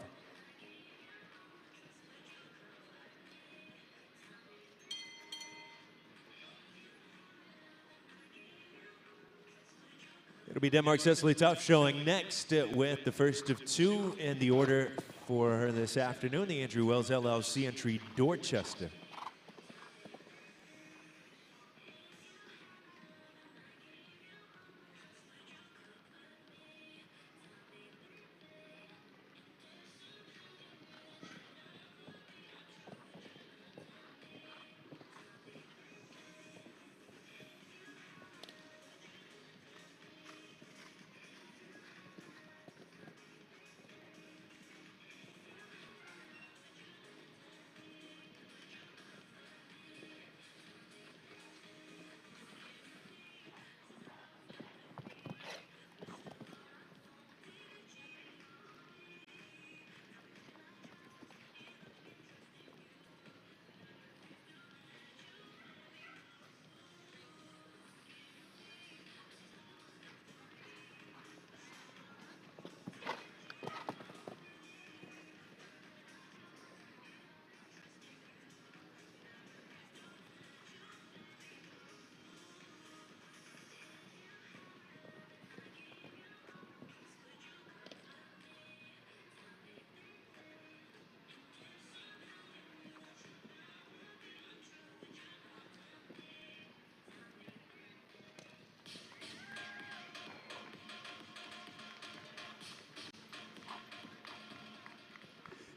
It'll be Denmark's Cecily Tough showing next with the first of 2 in the order for her this afternoon, the Andrew Wells LLC entry Dorchester.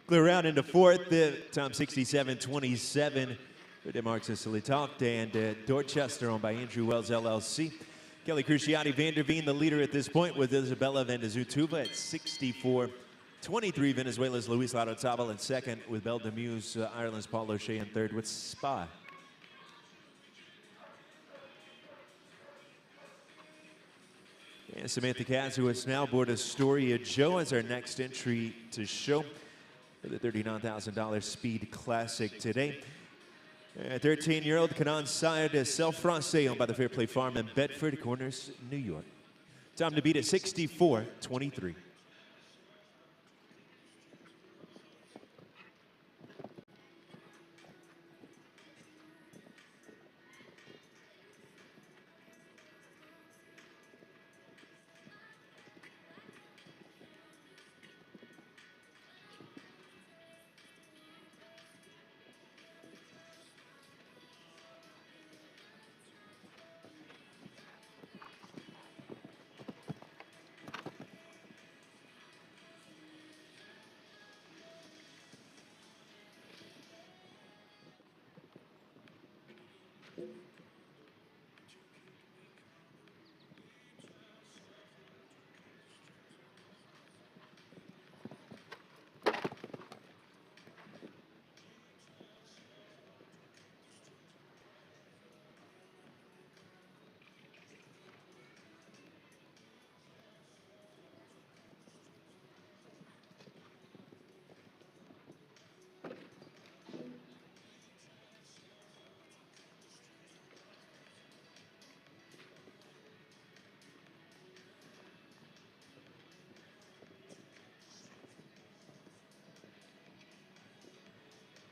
Clear round into fourth, time 67.27 for Denmark's Silitoft and Dorchester, owned by Andrew Wells LLC. Kelly Cruciati Vanderveen, the leader at this point, with Isabella Vandezutuva at 64.23. Venezuela's Luis Larrazabal in second, with Belle Demuse, Ireland's Paul O'Shea in third, with Spa. And Samantha Kazuis now aboard Astoria Joe as our next entry to show for the $39,000 Speed Classic today. 13-year-old Canon Sire de Self Francais, owned by the Fair Play Farm in Bedford Corners, New York. Time to beat at 64.23.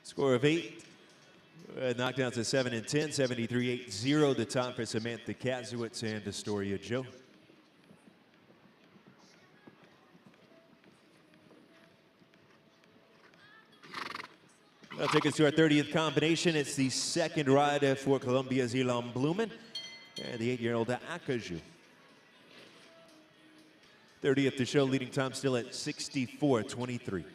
Score of 8. Knockdowns at 7 and 10, 73-80. The time for Samantha Kazuis and Astoria Joe. That'll take us to our 30th combination. It's the second ride for Colombia's Ilan Blumen and the 8-year-old Akaju. 30th to show, leading time still at 64.23.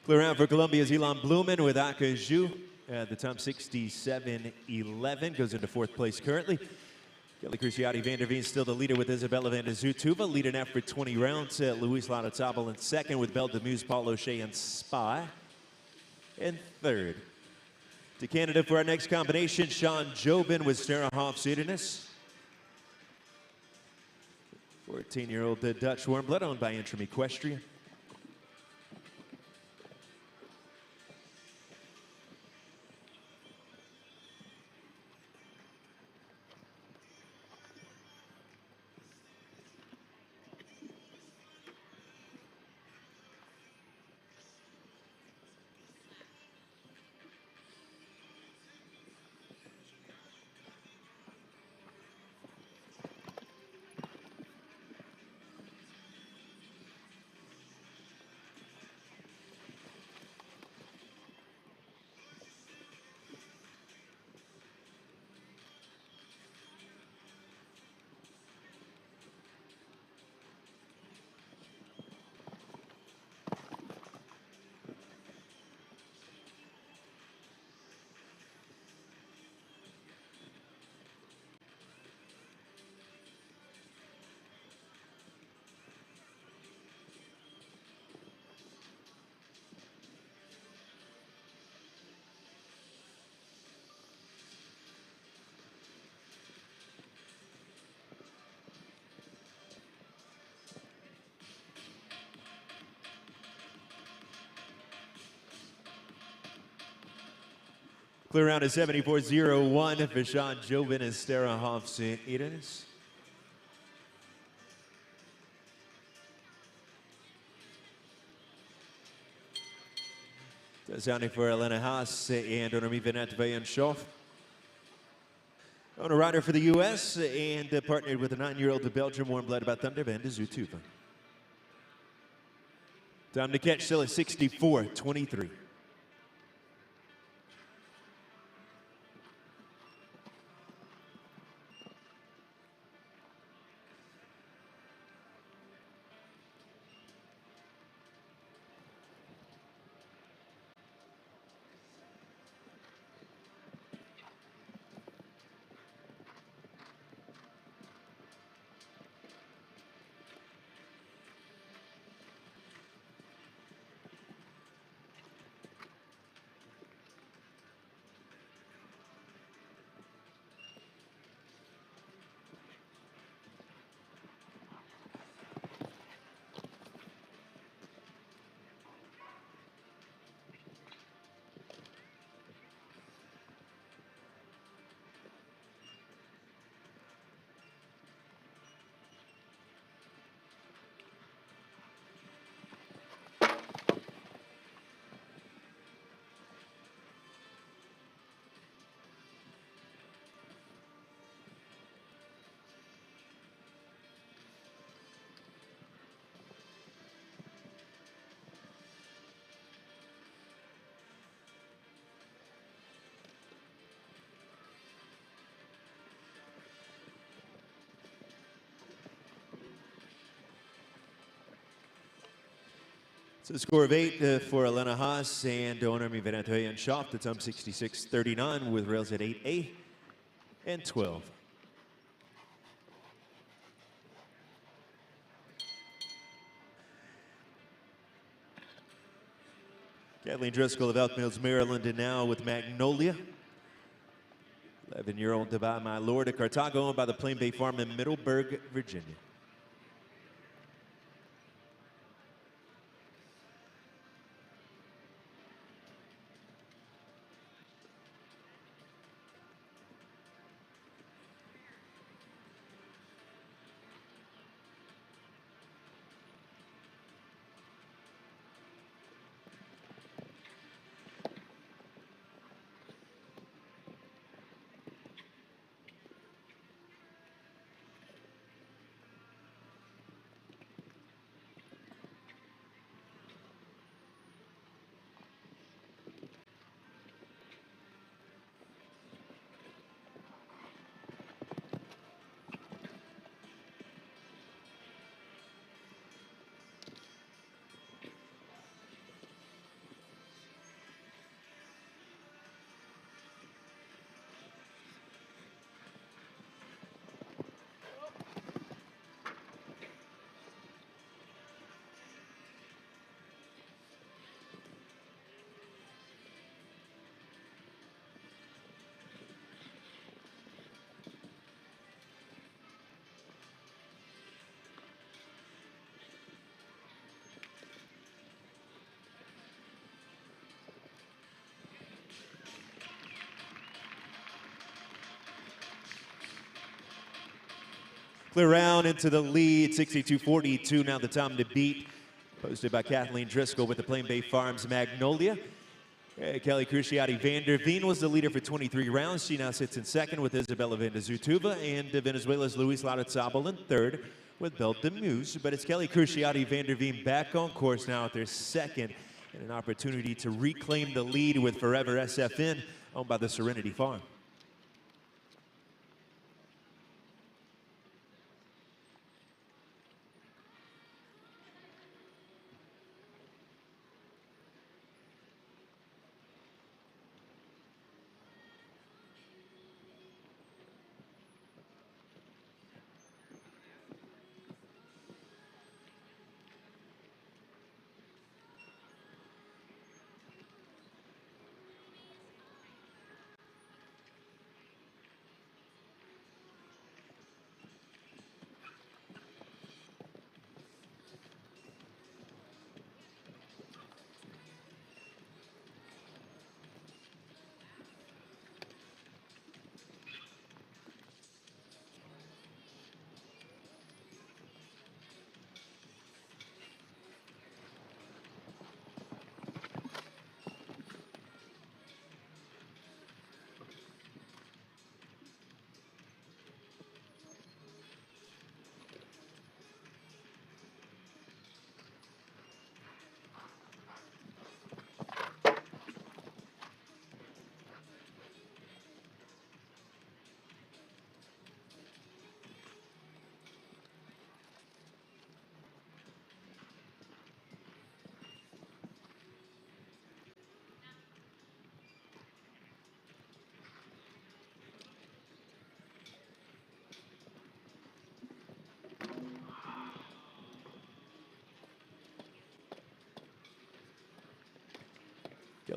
Clear round for Colombia's Ilan Blumen with Akaju. The time 67.11, goes into fourth place currently. Kelly Cruciati Vanderveen still the leader with Isabella Vandezutuva, leading after 20 rounds. Luis Larrazabal in second with Belle Demuse, Paul O'Shea, and Spy in third. To Canada for our next combination, Sean Jobin with Sterrenhof Sudanus. 14-year-old Dutch Warmblood, owned by Intrum Equestrian. Clear round is 74.01 for Sean Jobin and Stara Hofs-Edens. Sounding for Elena Haas and Onomi Venet Vayanshoff. Owner rider for the U.S. and partnered with a 9-year-old Belgian warm blood about Thunder Van de Zutuva. Time to catch still at 64.23. So a score of 8 for Elena Haas and Onomi Venet Vayanshoff. The time 66.39 with rails at 8A and 12. Kathleen Driscoll of Elk Mills, Maryland, and now with Magnolia. 11-year-old by my Lord of Cartago, owned by the Plain Bay Farm in Middleburg, Virginia. Clear round into the lead, 62.42. Now the time to beat, posted by Kathleen Driscoll with the Plain Bay Farms Magnolia. Kelly Cruciati Vander Veen was the leader for 23 rounds. She now sits in second with Isabella Van de Zutuva, and Venezuela's Luis Larrazabal in third with Belle de Muse. But it's Kelly Cruciati Vander Veen back on course now at their second, and an opportunity to reclaim the lead with Forever SFN, owned by the Serenity Farm.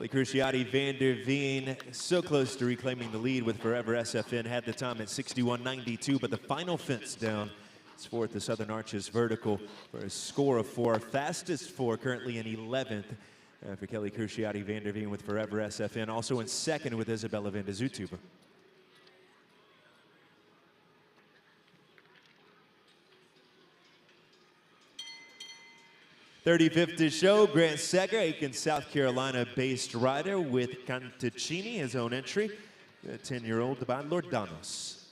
Kelly Cruciati van der Veen so close to reclaiming the lead with Forever SFN. Had the time at 61.92, but the final fence down. It's fourth, the Southern Arches vertical for a score of 4. Fastest 4, currently in 11th for Kelly Cruciati van der Veen with Forever SFN. Also in second with Isabella van der Zuthuber. 35th to show, Grant Secker, Aiken, South Carolina-based rider with Cantuccini, his own entry. The 10-year-old by Lordanos.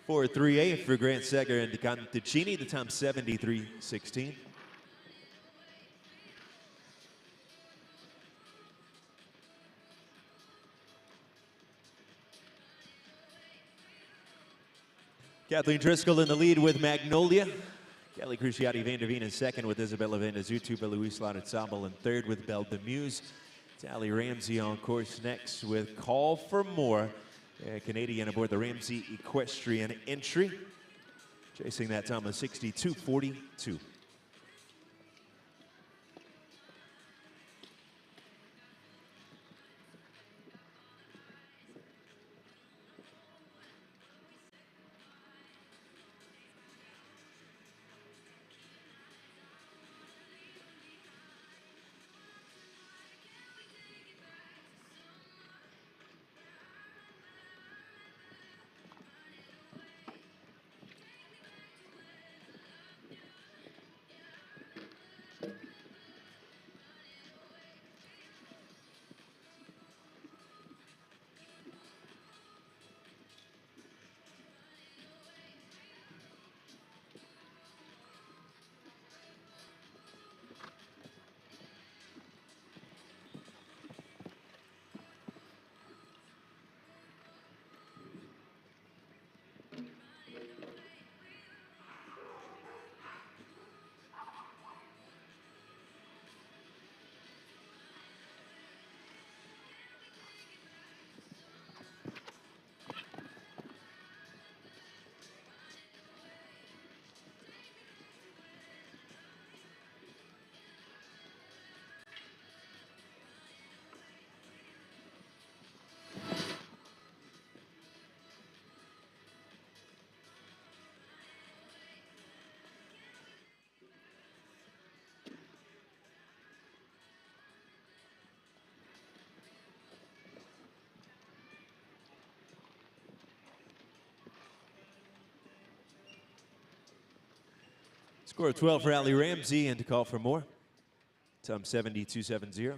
For 3A for Grant Secker and Cantuccini, the time 73.16. Kathleen Driscoll in the lead with Magnolia. Kelly Cruciati van der Veen in second with Isabella van der Zuthuber. Luis Lauderzabal in third with Belle de Muse. Tally Ramsey on course next with Call for More. Canadian aboard the Ramsey Equestrian entry. Chasing that time of 62.42. Score of 12 for Allie Ramsey, and to Call for More. Time 72.70.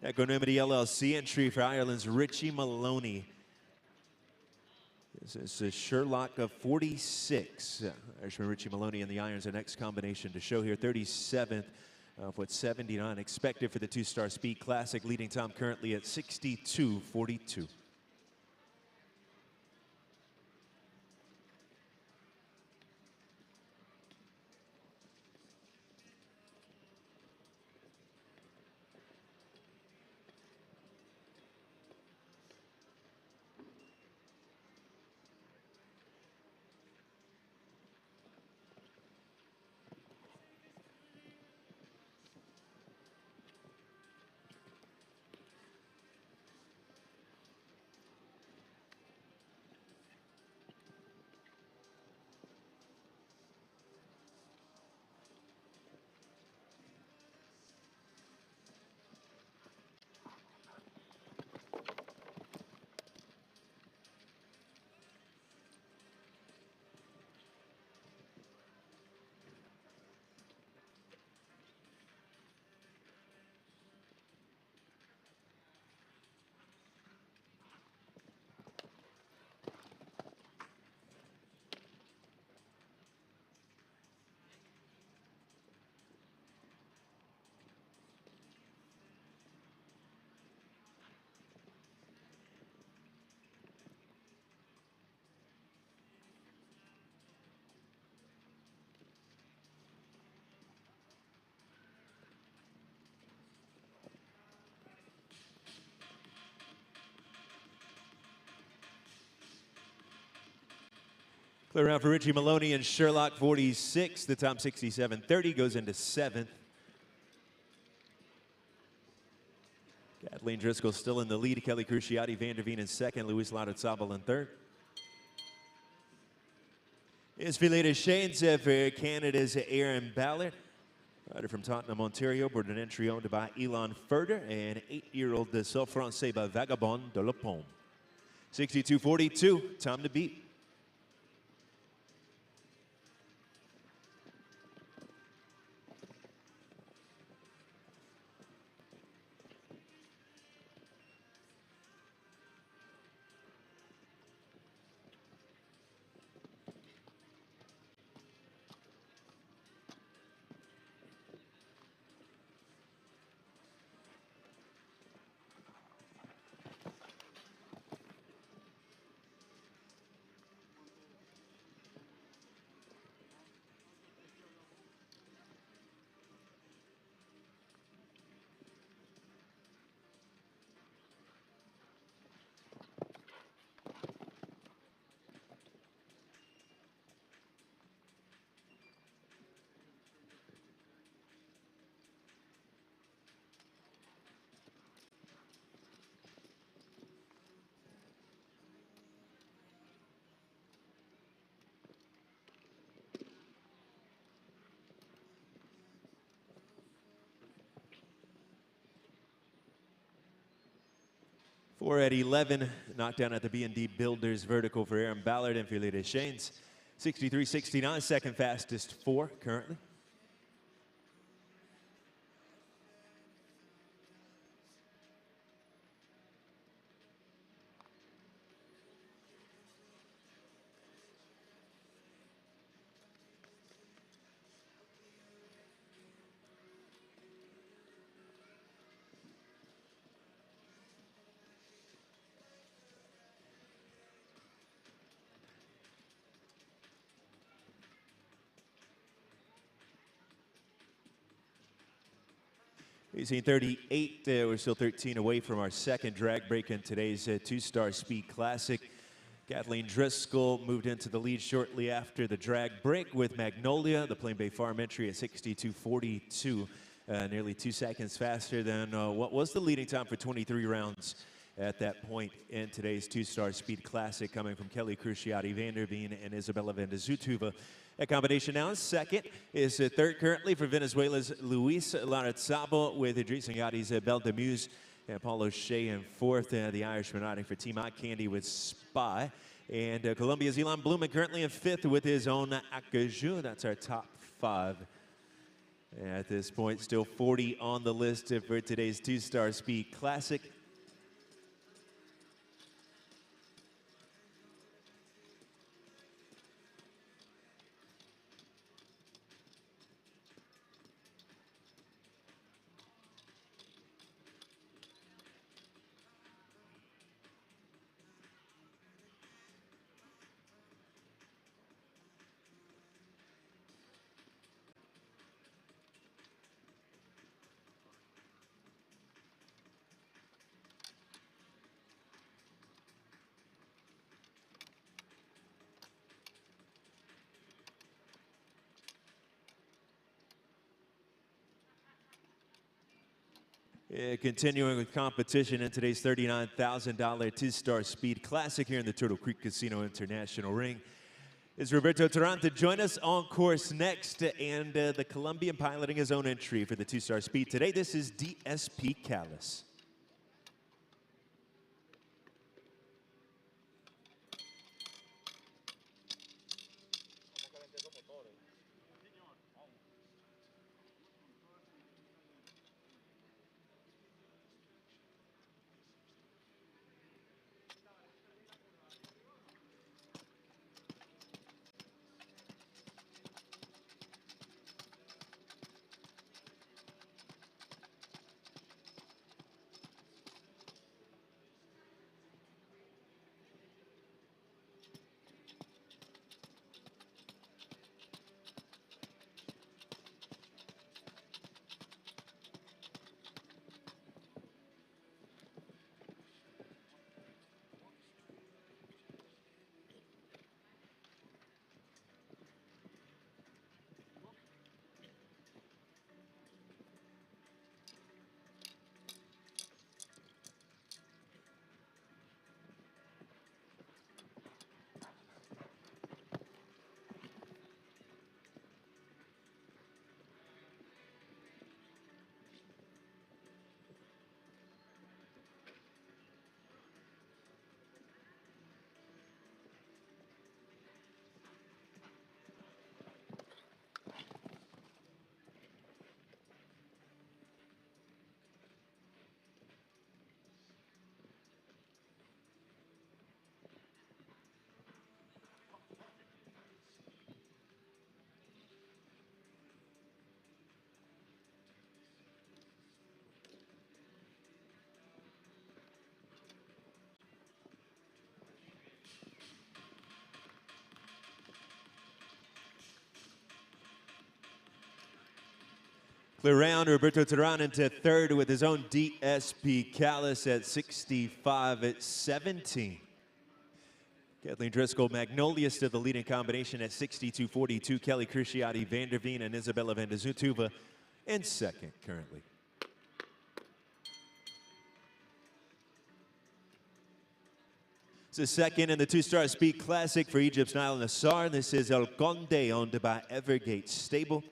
Equanimity LLC entry for Ireland's Richie Maloney. This is Sherlock of 46. Irishman Richie Maloney in the irons, the next combination to show here. 37th of what's 79 expected for the two-star Speed Classic. Leading time currently at 62:42. Clear around for Richie Maloney and Sherlock 46. The time 67:30 goes into 7th. Kathleen Driscoll still in the lead. Kelly Cruciati, Van der Veen in second. Luis Larrazabal in third. It's Filet de Chains for Canada's Aaron Ballard. Rider from Tottenham, Ontario, board an entry owned by Elon Furter and 8-year-old de Sol Francais by Vagabond de la Pomme. 62:42, time to beat. Four at 11, knockdown at the B&D Builders vertical for Aaron Ballard and Filet de Chains. 63:69, second fastest 4 currently. Easy 38, we're still 13 away from our second drag break in today's two-star Speed Classic. Kathleen Driscoll moved into the lead shortly after the drag break with Magnolia, the Plain Bay Farm entry at 62:42, nearly 2 seconds faster than what was the leading time for 23 rounds at that point in today's two-star Speed Classic, coming from Kelly Cruciati, Van der Veen, and Isabella van der Zutuva. That combination now is second, is third currently for Venezuela's Luis Larrazabal with Idris Ngati's Beldamuse, and Paul O'Shea in fourth. The Irishman riding for Team Eye Candy with Spy. And Colombia's Elon Blumen currently in fifth with his own Acajou. That's our top 5. At this point, still 40 on the list for today's two-star Speed Classic. Continuing with competition in today's $39,000 two-star speed classic here in the Turtle Creek Casino International Ring is Roberto Taranta. Join us on course next, and the Colombian piloting his own entry for the two-star speed today. This is DSP Callis. Clear round, Roberto Taranta into third with his own DSP Callis at 65-17. Kathleen Driscoll Magnolia still the leading combination at 62-42. Kelly Crisciati, Vanderveen, and Isabella Vandezutuva in second currently. It's the second in the two-star speed classic for Egypt's Nile Nassar. This is El Conde, owned by Evergate Stable.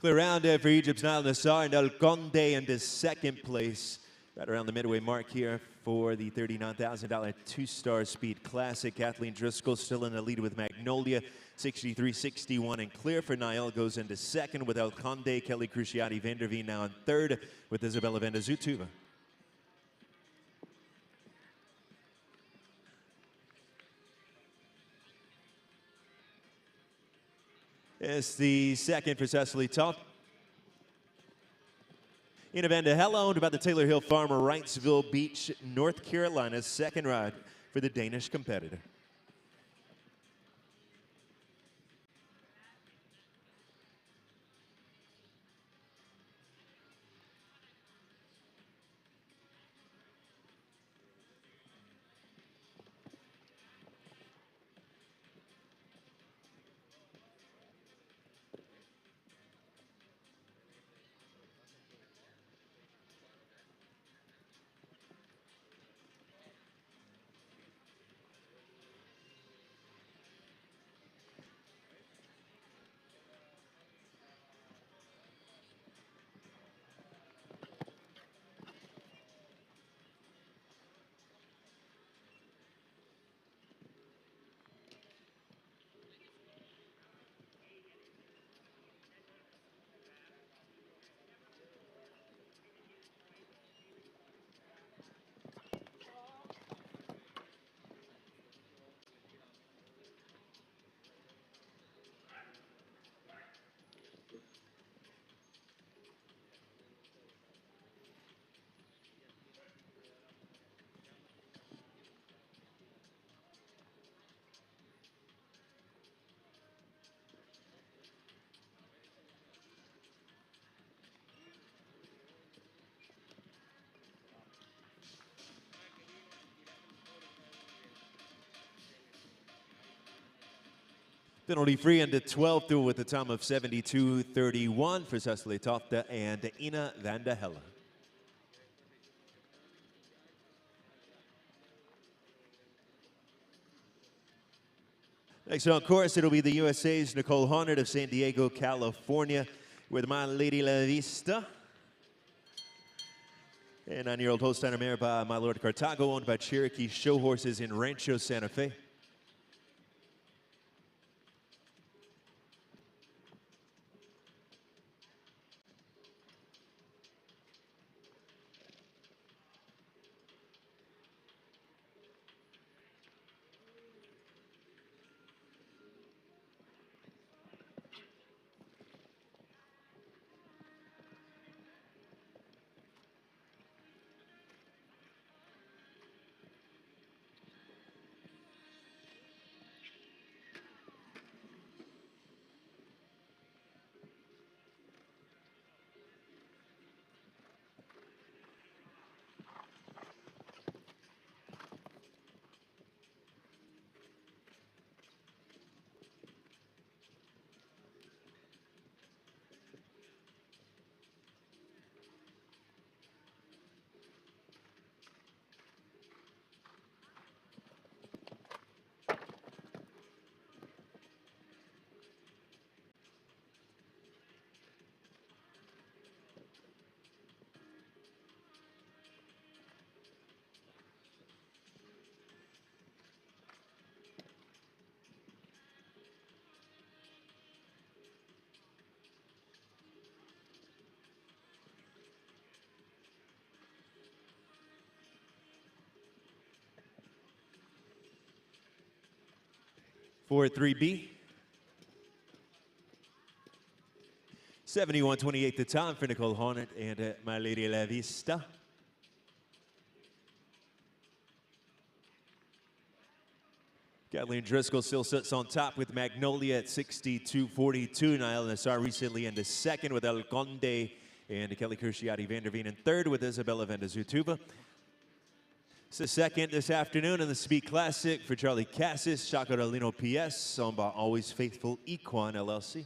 Clear round for Egypt's Nile Nassar and El Conde into second place. Right around the midway mark here for the $39,000 two-star speed classic. Kathleen Driscoll still in the lead with Magnolia, 63-61, and clear for Niall goes into second with El Conde. Kelly Crisciati, Vanderveen now in third with Isabella Vandezutuva. It's the second for Cecily Toth. In Evander Hella, owned by the Taylor Hill Farmer, Wrightsville Beach, North Carolina. Second ride for the Danish competitor. Penalty free into 12 through with a time of 72.31 for Cecily Tofta and Ina van der Helle. Next on course, it'll be the USA's Nicole Hornet of San Diego, California, with My Lady La Vista. And 9-year-old Holsteiner mare by My Lord Cartago, owned by Cherokee Show Horses in Rancho Santa Fe. For 3B. 71.28 the time for Nicole Hornet and My Lady La Vista. Kathleen Driscoll still sits on top with Magnolia at 62.42. Niall Nassar recently into second with El Conde, and Kelly Kirschiati Vanderveen in third with Isabella Vendazutuva. It's the second this afternoon in the Speed Classic for Charlie Cassis, Chacarolino PS, owned by Always Faithful Equine LLC.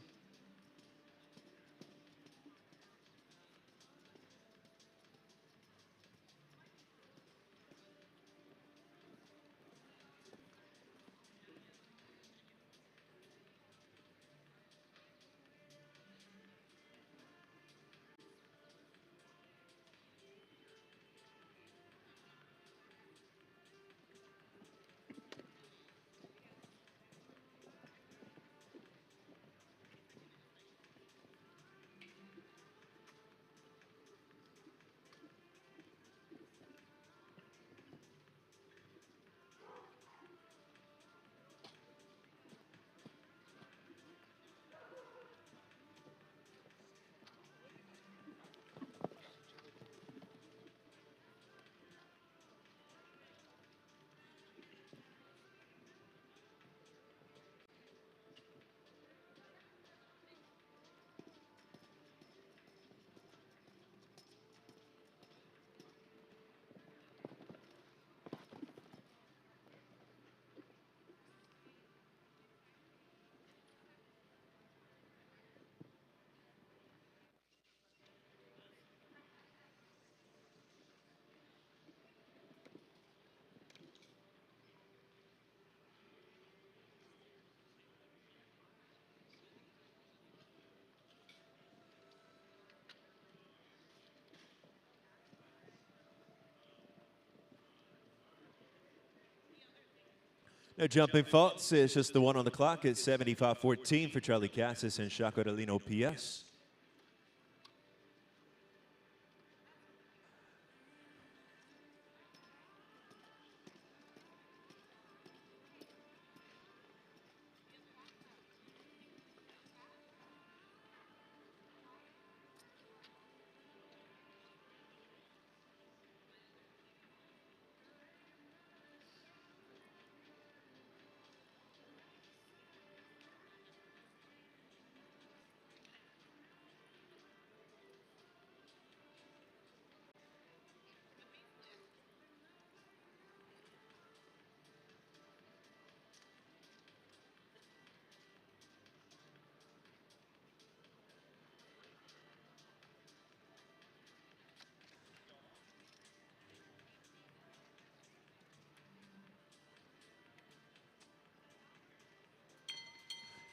No jumping faults. It's just the one on the clock. It's 75.14 for Charlie Cassis and Chacarolino PS.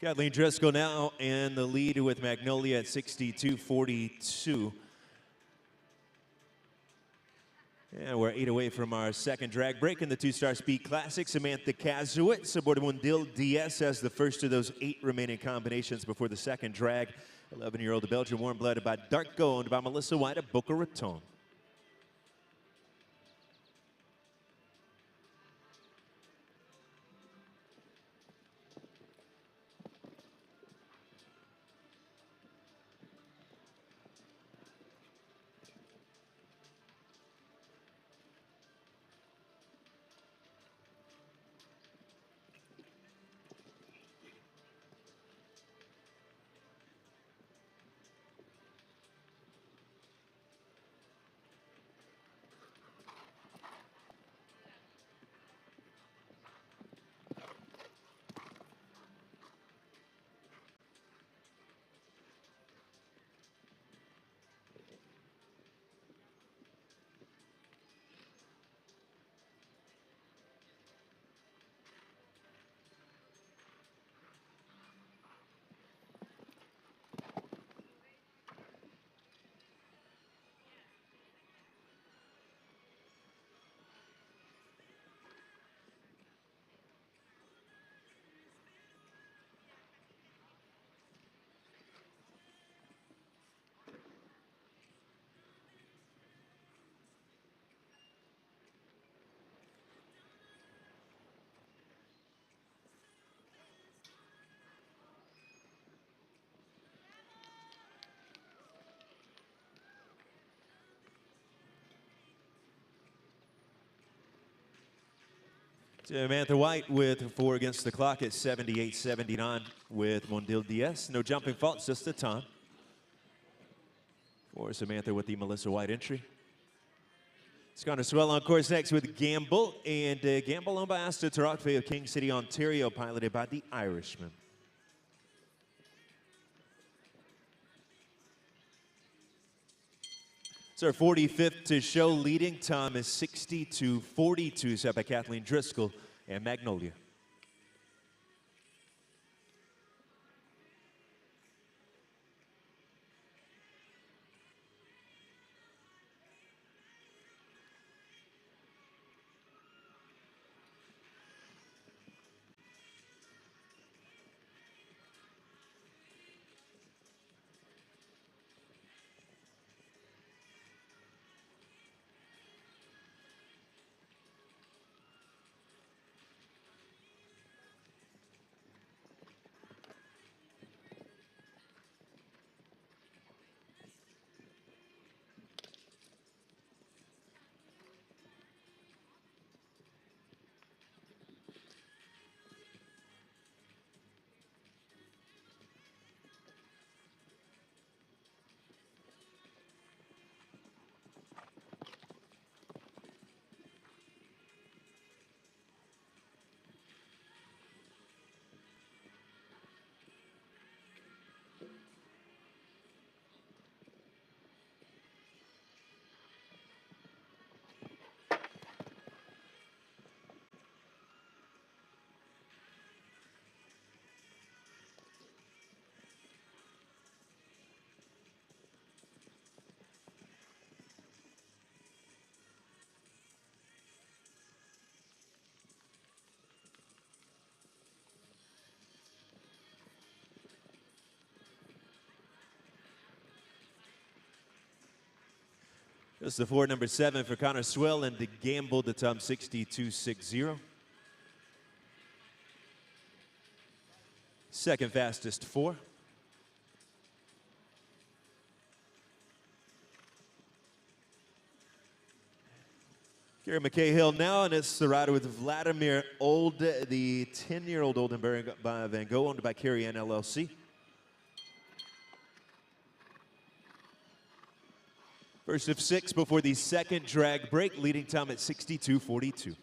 Kathleen Driscoll now in the lead with Magnolia at 62-42. And we're 8 away from our second drag break in the two-star speed classic. Samantha Kazowitz aboard Mundil DS as the first of those 8 remaining combinations before the second drag. 11-year-old Belgian warm-blooded by Darko, owned by Melissa White at Boca Raton. Samantha White with 4 against the clock at 78-79 with Mundil DS. No jumping faults, just the time. For Samantha with the Melissa White entry. It's going to swell on course next with Gamble. And Gamble owned by Asta Tarakfe of King City, Ontario, piloted by the Irishman. It's our 45th to show. Leading time is 60-42, set by Kathleen Driscoll and Magnolia. This is the 4, number 7 for Connor Swell and the Gamble, the time 62.60. Second fastest 4. Gary McKay-Hill now, and it's the rider with Vladimir Old, the 10-year-old Oldenburg by Van Gogh, owned by Carrie Ann LLC. First of 6 before the second drag break, leading time at 62.42.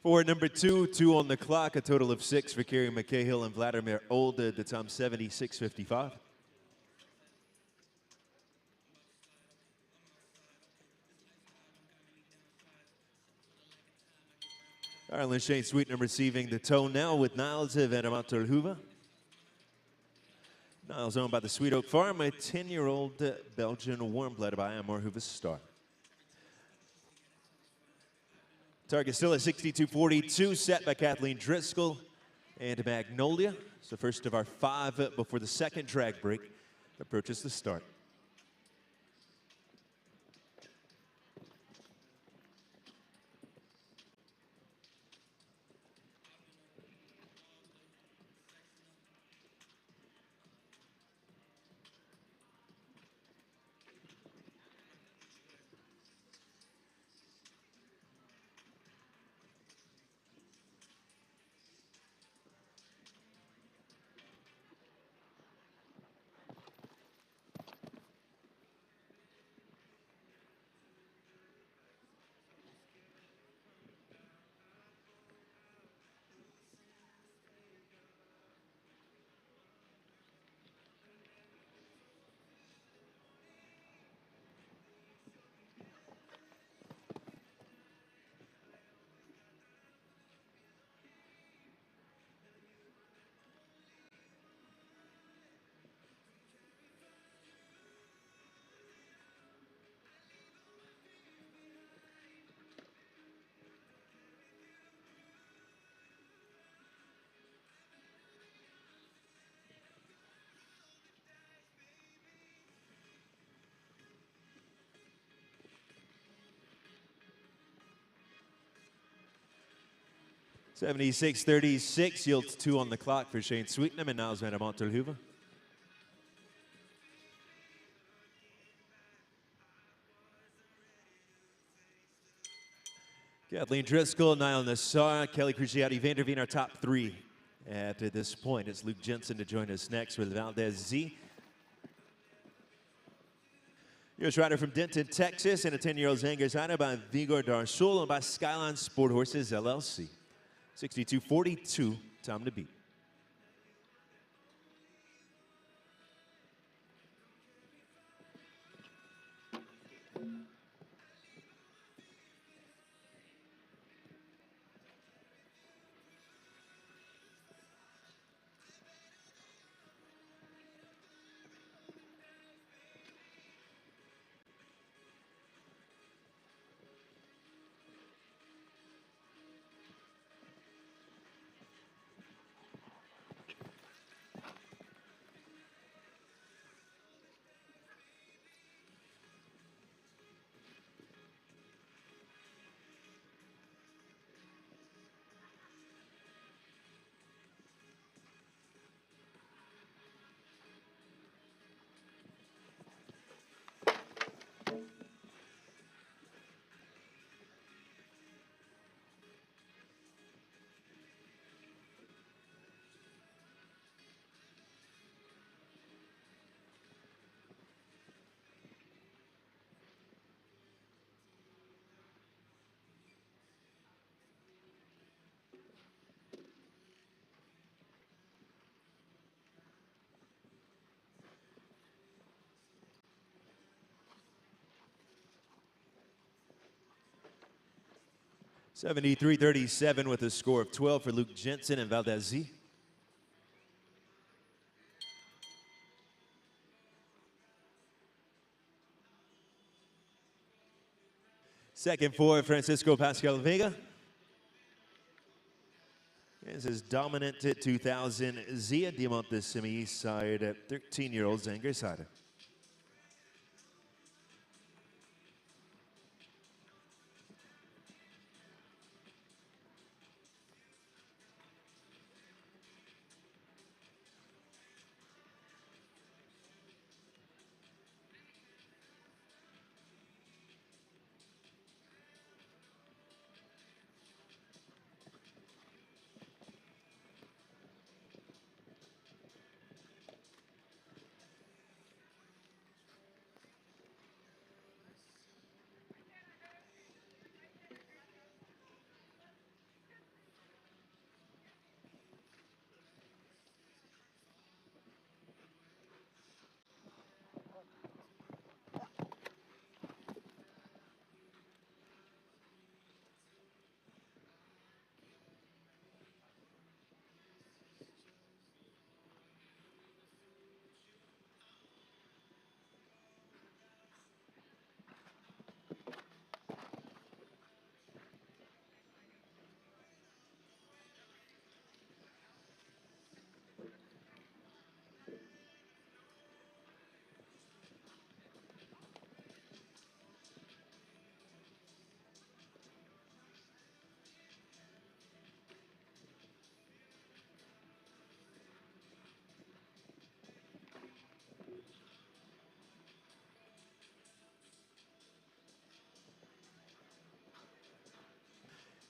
For number 2, 2 on the clock, a total of 6 for Kerry McCahill and Vladimir Olda, the time 76.55. Ireland Shane Sweetnam receiving the toe now with Niles Vandermantelhoeve. Niles owned by the Sweet Oak Farm, a 10-year-old Belgian warm-blooded by Amorhoeve star. Target still at 62.42, set by Kathleen Driscoll and Magnolia. It's the first of our 5 before the second drag break approaches the start. $76.36 yields 2 on the clock for Shane Sweetnam and Niles Vandermantelhoeve. Kathleen Driscoll, Niall Nassar, Kelly Cruciati, Vanderveen, our top 3 at this point. It's Luke Jensen to join us next with Valdez Z. U.S. rider from Denton, Texas, and a 10-year-old Zangers rider by Vigor Darsul and by Skyline Sport Horses, LLC. 62.42, time to beat. $73.37 with a score of 12 for Luke Jensen and Valdez Z. Second for Francisco Pascal Vega. This is dominant at 2000 Zia Diamante Semi side at 13-year-old Zanger Sada.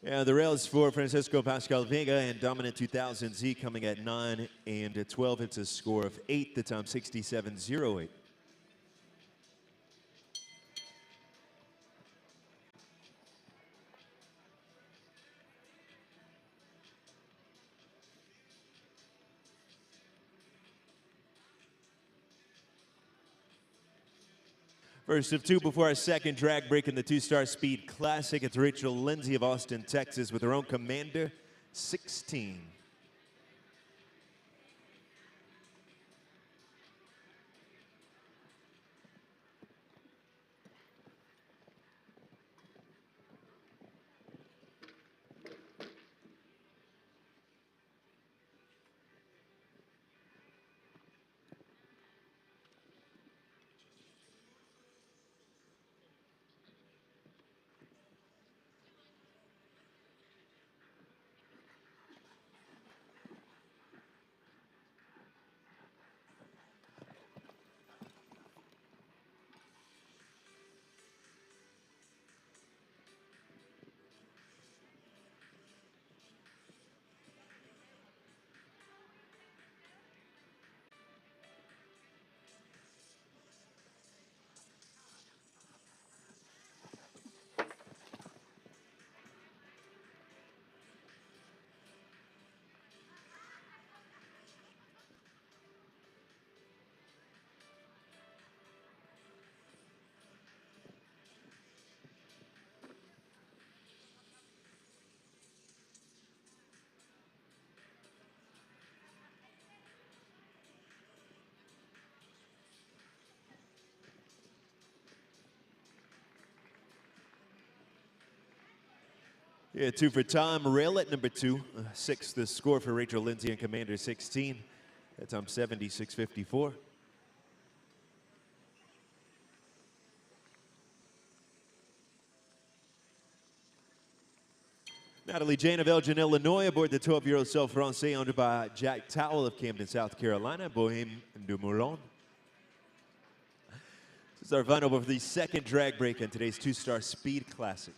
And the rails for Francisco Pascal Vega and Dominant 2000Z coming at 9 and 12. It's a score of 8, the time 67.08. First of two before our second drag break in the two-star speed classic. It's Rachel Lindsay of Austin, Texas with her own Commander 16. Yeah, 2 for Tom. Rail at number 2. 6 the score for Rachel Lindsay and Commander 16. That's on 76.54. Natalie Jane of Elgin, Illinois, aboard the 12-year-old Self Francais owned by Jack Towell of Camden, South Carolina, Bohème du Moulin. This is our final for the second drag break in today's two-star speed classic.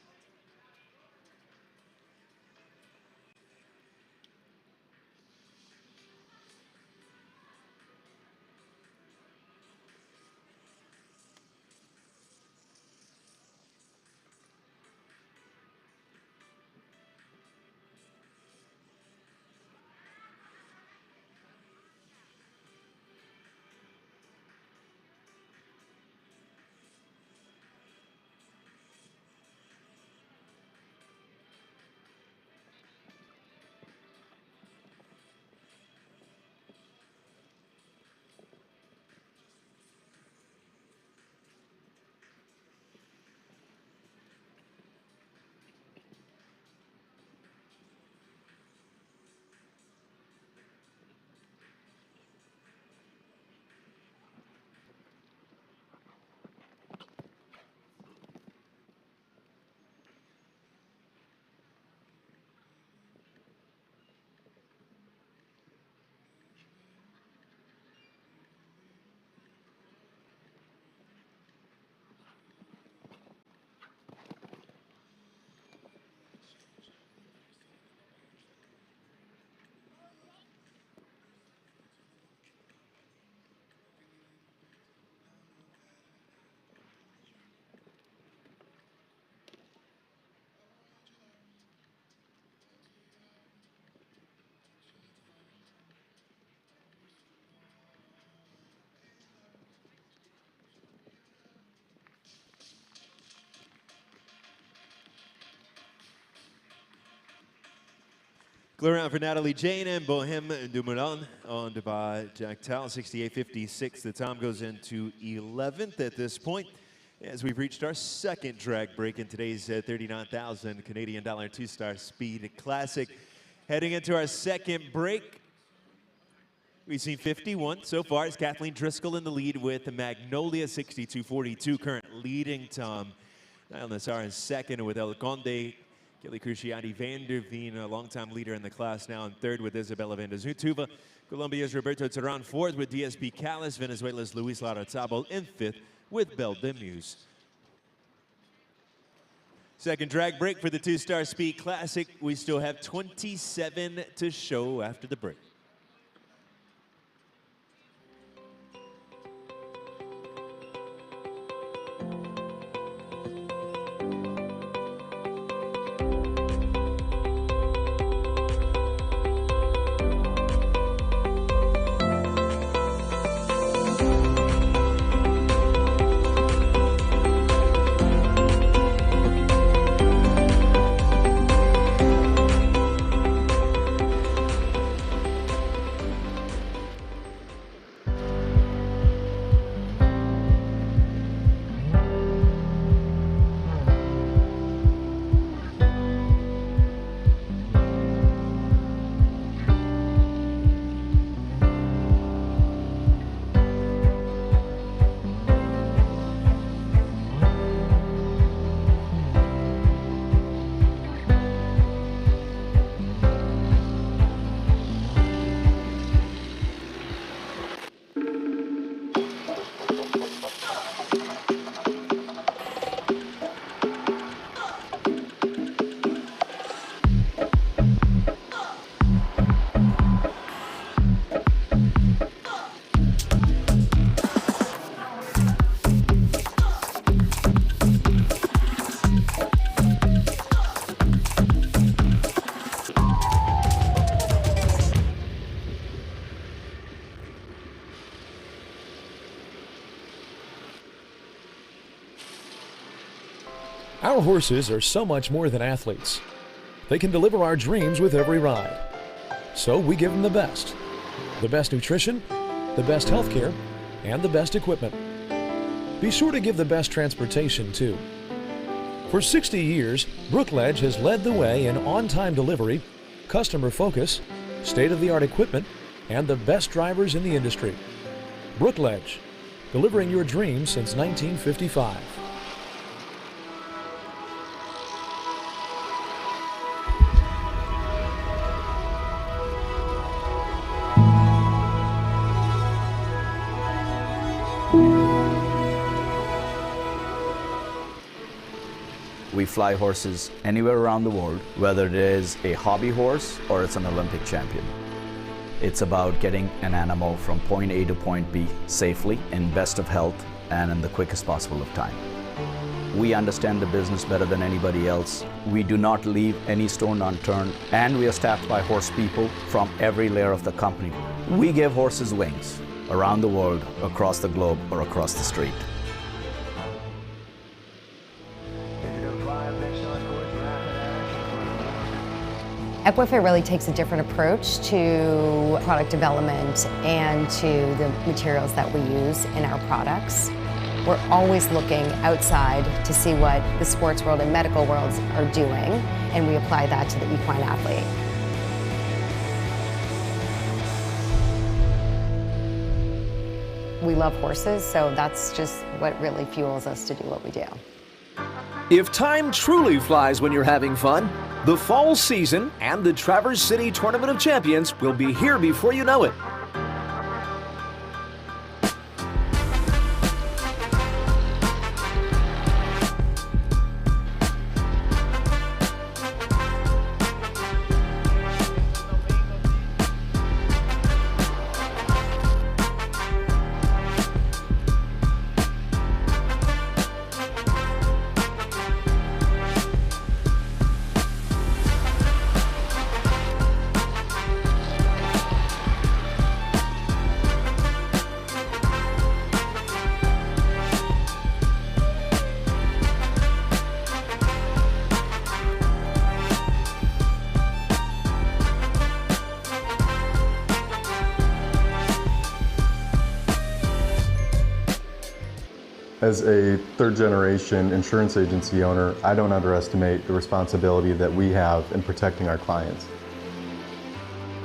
Clear round for Natalie Jane and Bohème du Moulin, owned by Jack Towell, 68.56. The time goes into 11th at this point, as we've reached our second drag break in today's 39,000 Canadian dollar two-star speed classic. Heading into our second break, we've seen 51 so far. It's Kathleen Driscoll in the lead with the Magnolia, 62.42, current leading Tom. Niall Nassar in second with El Conde. Kelly Cruciati Vanderveen, a longtime leader in the class, now in third with Isabella Vandezutuva. Colombia's Roberto Terán fourth with DSB Callis. Venezuela's Luis Larrazabal in fifth with Bel Demuse. Second drag break for the two-star Speed Classic. We still have 27 to show after the break. Our horses are so much more than athletes. They can deliver our dreams with every ride. So we give them the best. The best nutrition, the best health care, and the best equipment. Be sure to give the best transportation too. For 60 years, Brookledge has led the way in on-time delivery, customer focus, state-of-the-art equipment, and the best drivers in the industry. Brookledge, delivering your dreams since 1955. We fly horses anywhere around the world, whether it is a hobby horse or it's an Olympic champion. It's about getting an animal from point A to point B safely, in best of health, and in the quickest possible of time. We understand the business better than anybody else. We do not leave any stone unturned, and we are staffed by horse people from every layer of the company. We give horses wings around the world, across the globe, or across the street. Ecuestre really takes a different approach to product development and to the materials that we use in our products. We're always looking outside to see what the sports world and medical worlds are doing, and we apply that to the equine athlete. We love horses, so that's just what really fuels us to do what we do. If time truly flies when you're having fun, the fall season and the Traverse City Tournament of Champions will be here before you know it. As a third-generation insurance agency owner, I don't underestimate the responsibility that we have in protecting our clients.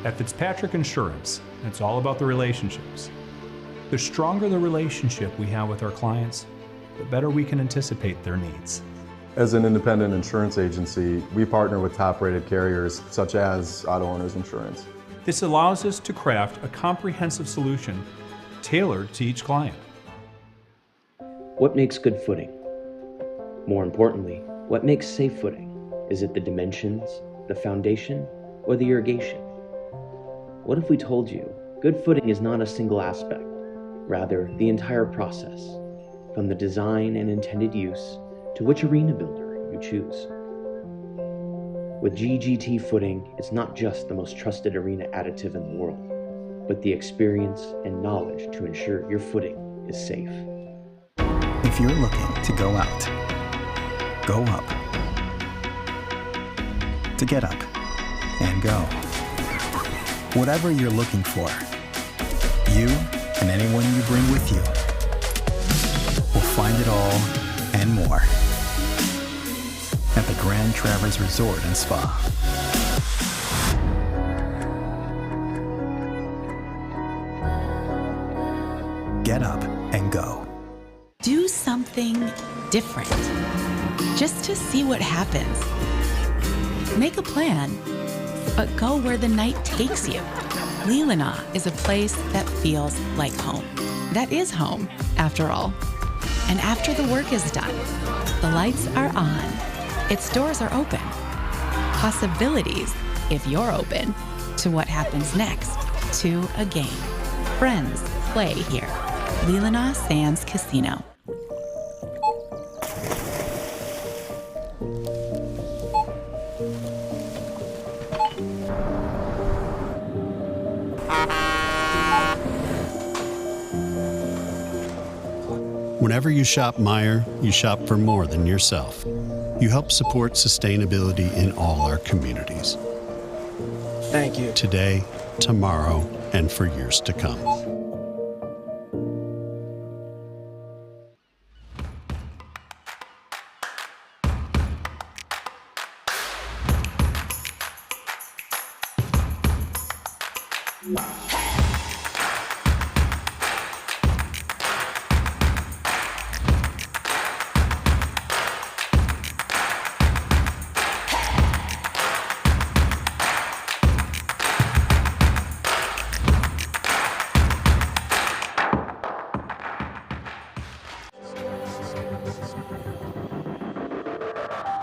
At Fitzpatrick Insurance, it's all about the relationships. The stronger the relationship we have with our clients, the better we can anticipate their needs. As an independent insurance agency, we partner with top-rated carriers such as Auto Owners Insurance. This allows us to craft a comprehensive solution tailored to each client. What makes good footing? More importantly, What makes safe footing? Is it the dimensions, the foundation, or the irrigation? What if we told you good footing is not a single aspect, rather the entire process, from the design and intended use to which arena builder you choose? With GGT footing, it's not just the most trusted arena additive in the world, but the experience and knowledge to ensure your footing is safe. If you're looking to go out, go up, to get up and go. Whatever you're looking for, you and anyone you bring with you will find it all and more at the Grand Traverse Resort and Spa. Get up and go. Do something different, just to see what happens. Make a plan, but go where the night takes you. Leelanau is a place that feels like home. That is home, after all. And after the work is done, the lights are on, its doors are open. Possibilities, if you're open, to what happens next, to a game. Friends play here. Leelanau Sands Casino. Whenever you shop Meijer, you shop for more than yourself. You help support sustainability in all our communities. Thank you. Today, tomorrow, and for years to come.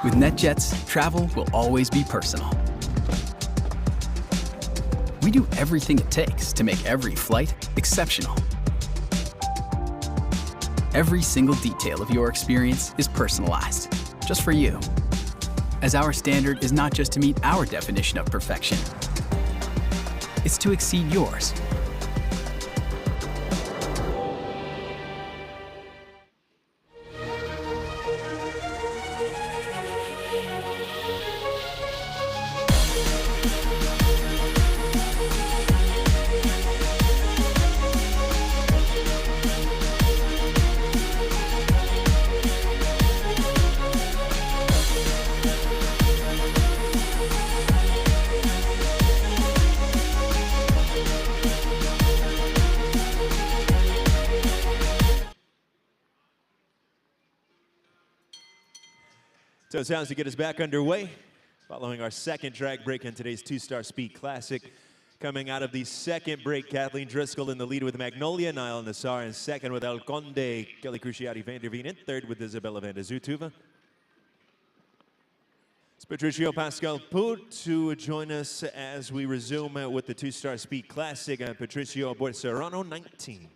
With NetJets, travel will always be personal. We do everything it takes to make every flight exceptional. Every single detail of your experience is personalized, just for you. As our standard is not just to meet our definition of perfection, it's to exceed yours. So it sounds to get us back underway, following our second track break in today's two-star Speed Classic. Coming out of the second break, Kathleen Driscoll in the lead with Magnolia, Niall Nassar in second with El Conde, Kelly Cruciati van der Veen in third with Isabella van der Zutuva. It's Patricio Pascal Poot to join us as we resume with the two-star Speed Classic. Patricio aboard Serrano 19.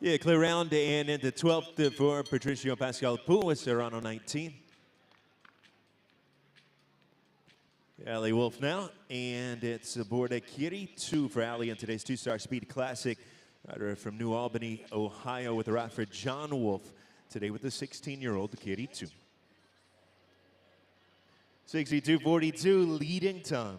Yeah, clear round and into 12th for Patricio Pascal Poole with Serrano 19. Ali Wolf now, and it's aboard a Kiri 2 for Ali in today's two-star speed classic. Rider from New Albany, Ohio, with a ride for John Wolf today with the 16-year-old Kiri 2. 62.42 leading time.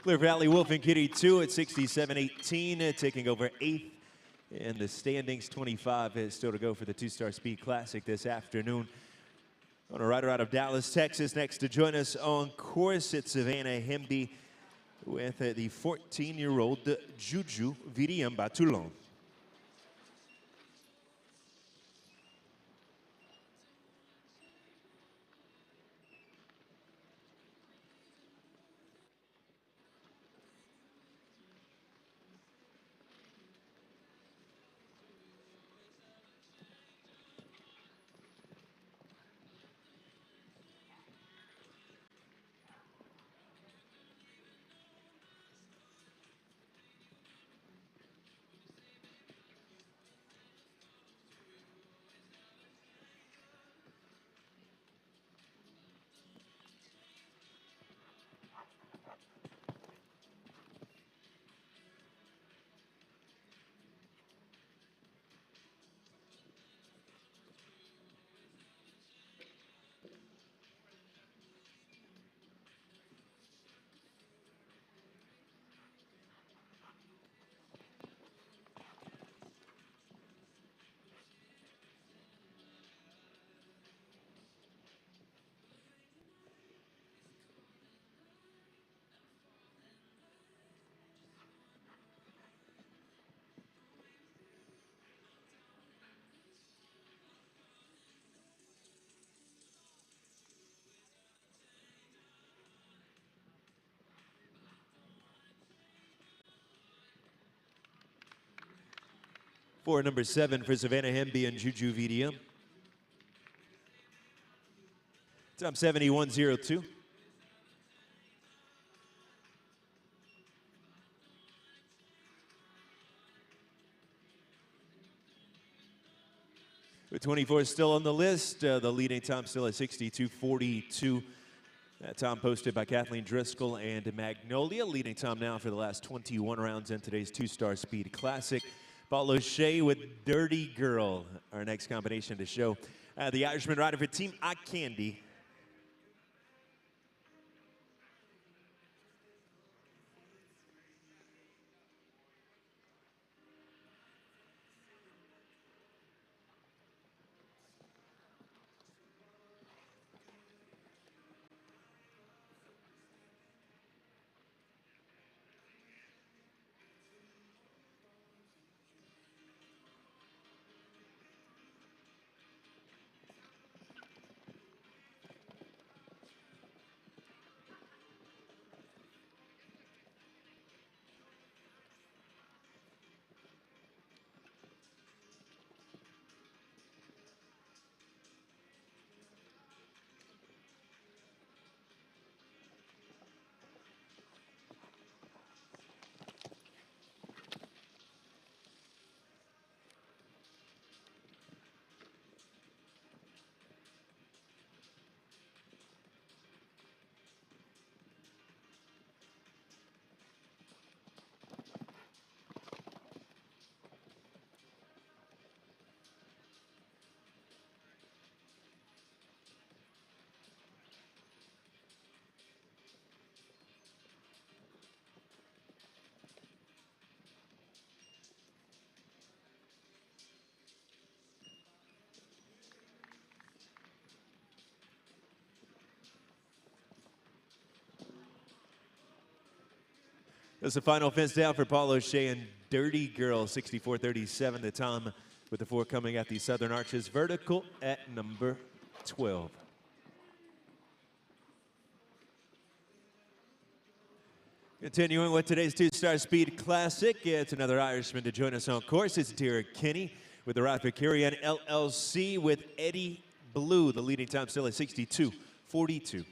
Clear Valley Wolf and Kitty 2 at 67.18, taking over 8th in the standings. 25 is still to go for the two-star speed classic this afternoon. On a rider out of Dallas, Texas, next to join us on course, it's Savannah Hemby with the 14-year-old Juju Viriam Batulon. For number 7 for Savannah Hemby and Juju Viriam. Time 71.02. With 24 still on the list, the leading time still at 62.42. That time posted by Kathleen Driscoll and Magnolia. Leading time now for the last 21 rounds in today's two-star speed classic. Paul O'Shea with Dirty Girl, our next combination to show. The Irishman rider for Team Eye Candy. That's the final fence down for Paul O'Shea and Dirty Girl, 64-37. The time with the 4 coming at the Southern Arches. Vertical at number 12. Continuing with today's 2-star speed classic, it's another Irishman to join us on course. It's Derek Kinney with the Rapid Carry-On LLC with Eddie Blue. The leading time still at 62-42.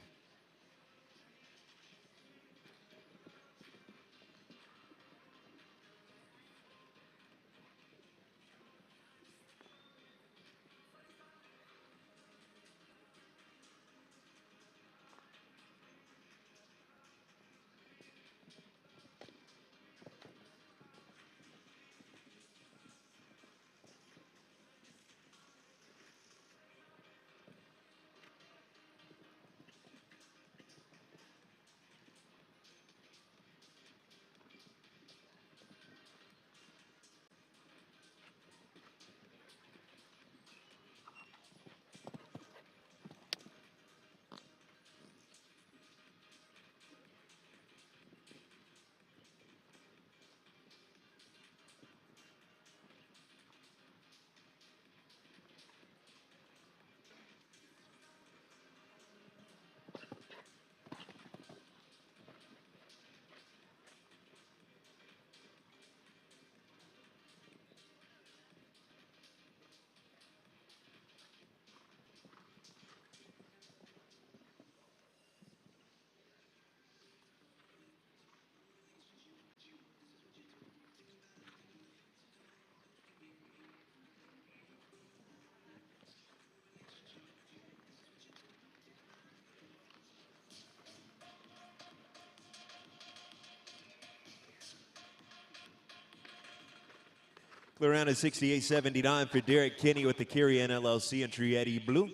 Clear round is 68-79 for Derek Kinney with the Carry-On LLC entry Eddie Blue.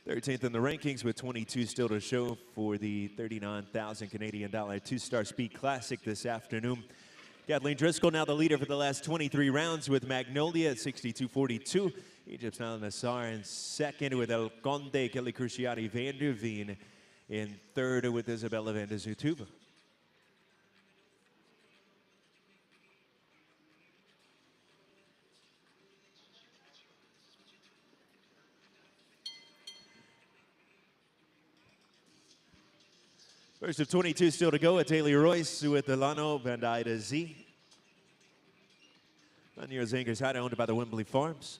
Thirteenth in the rankings with 22 still to show for the 39,000 Canadian dollar 2-star speed classic this afternoon. Kathleen Driscoll now the leader for the last 23 rounds with Magnolia at 62-42. Egypt's Nala Nassar in second with El Conde Kelly Cruciati van der Veen in third with Isabella van der Zutuba. First of 22 still to go at Haley Royce with Delano Van Ida Z. 9 years Anchors Hide, owned by the Wembley Farms.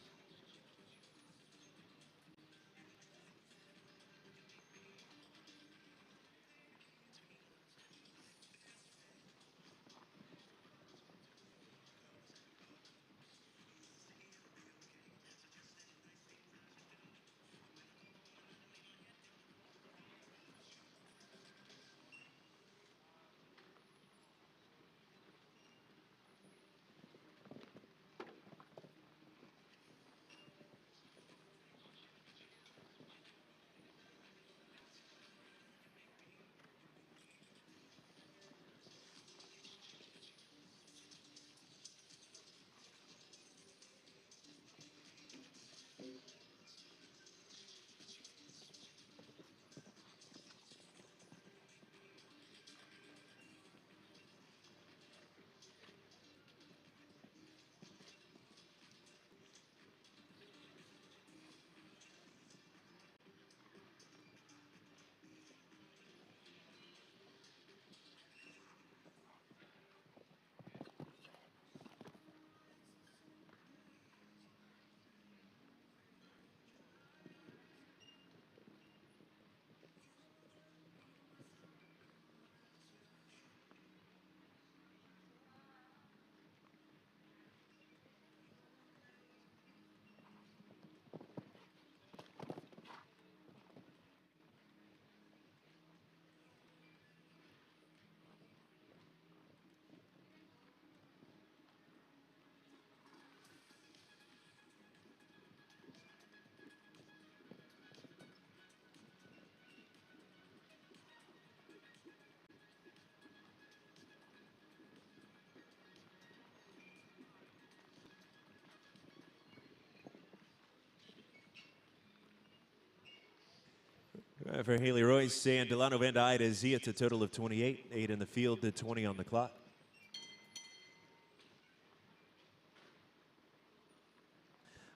For Haley Royce and Delano Van Dyke Z, it's a total of 28. 8 in the field to 20 on the clock.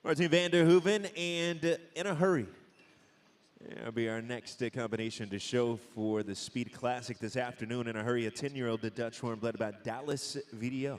Martin van der Hoeven and In a Hurry. That'll be our next combination to show for the Speed Classic this afternoon. In a Hurry, a 10-year-old Dutch warm blood about Dallas VDO.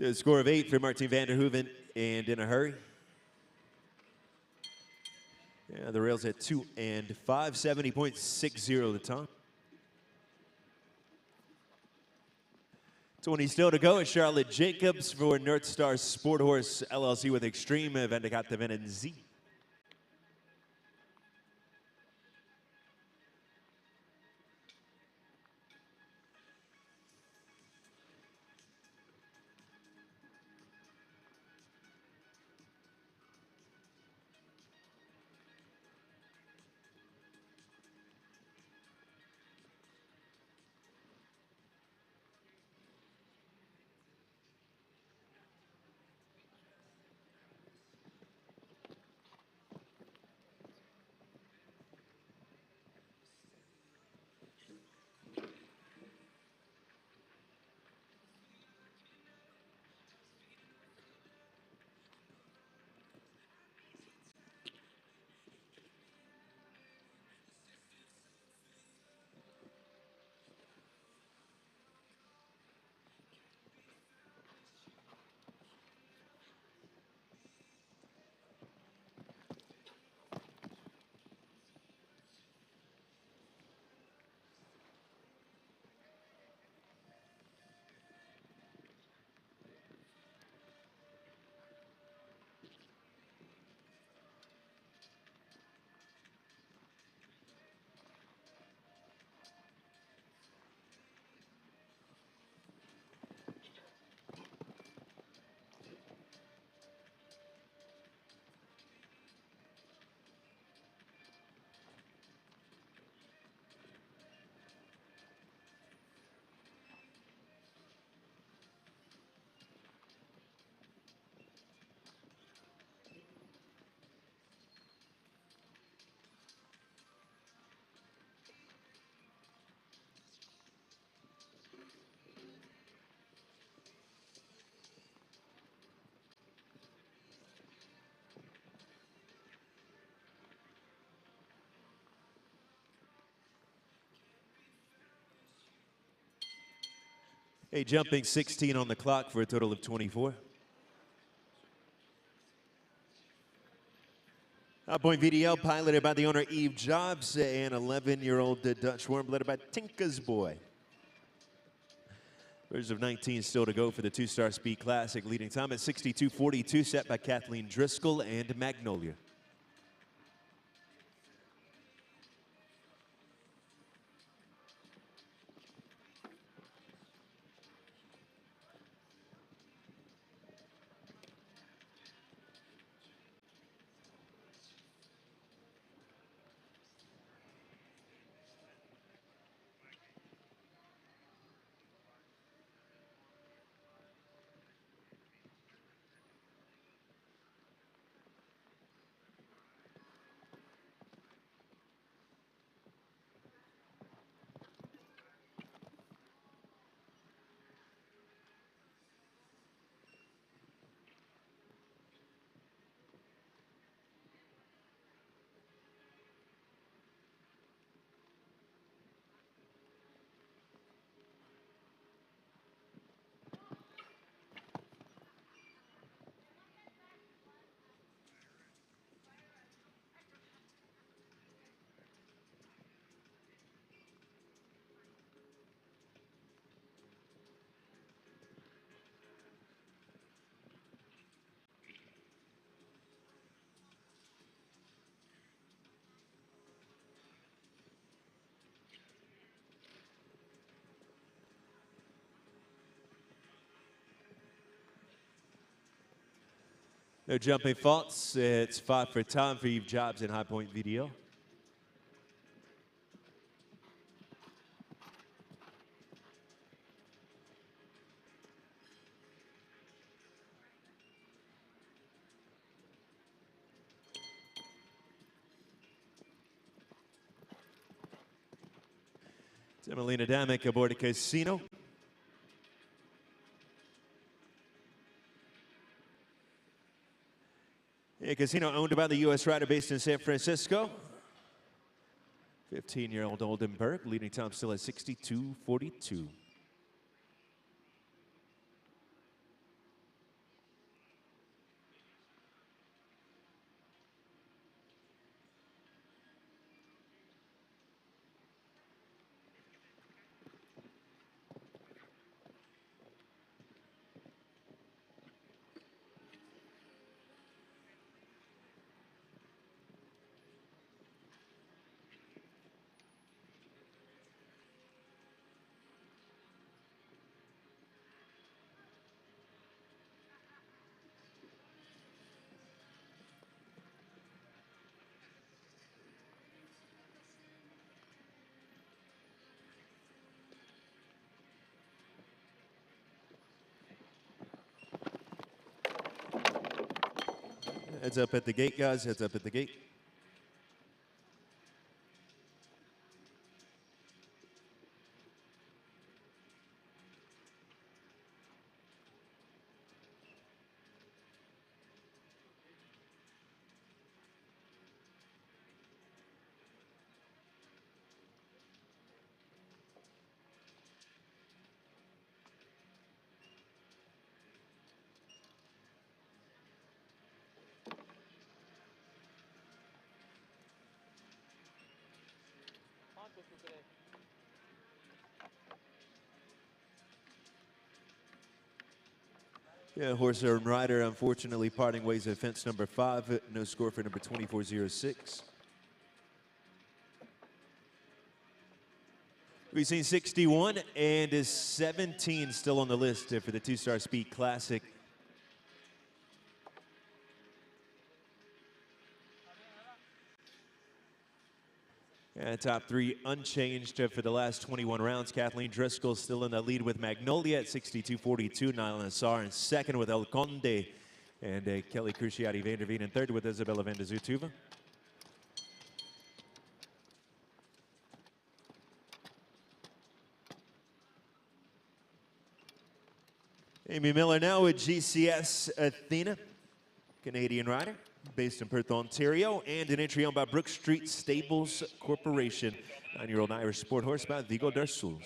To a score of 8 for Martin van der Hoeven and In a Hurry. Yeah, the rails at 2 and 570.60 the time. 20 still to go. Charlotte Jacobs for North Star Sport Horse LLC with Extreme Van de Katten and Z. A jumping 16 on the clock for a total of 24. Point VDL piloted by the owner Eve Jobs and 11-year-old Dutch warm blooded by Tinka's Boy. Version of 19 still to go for the two-star Speed Classic. Leading time at 62.42 set by Kathleen Driscoll and Magnolia. No jumping faults. It's 5 for time for Eve Jobs and High Point VDO. Emelina Damick aboard a Casino. A Casino owned by the U.S. rider based in San Francisco. 15-year-old Oldenburg, leading time still at 62:42. Heads up at the gate, guys. Heads up at the gate. Yeah, horse and rider unfortunately parting ways at fence number 5. No score for number 2406. We've seen 61 and is 17 still on the list for the 2-Star Speed Classic. Top 3 unchanged for the last 21 rounds. Kathleen Driscoll still in the lead with Magnolia at 62:42. Nyla Nassar in second with El Conde. And Kelly Cruciati Vanderveen in third with Isabella Van de Zutuva. Amy Miller now with GCS Athena, Canadian rider, based in Perth, Ontario, and an entry owned by Brook Street Stables Corporation. 9-year-old Irish sport horse by Vigo Darsouz.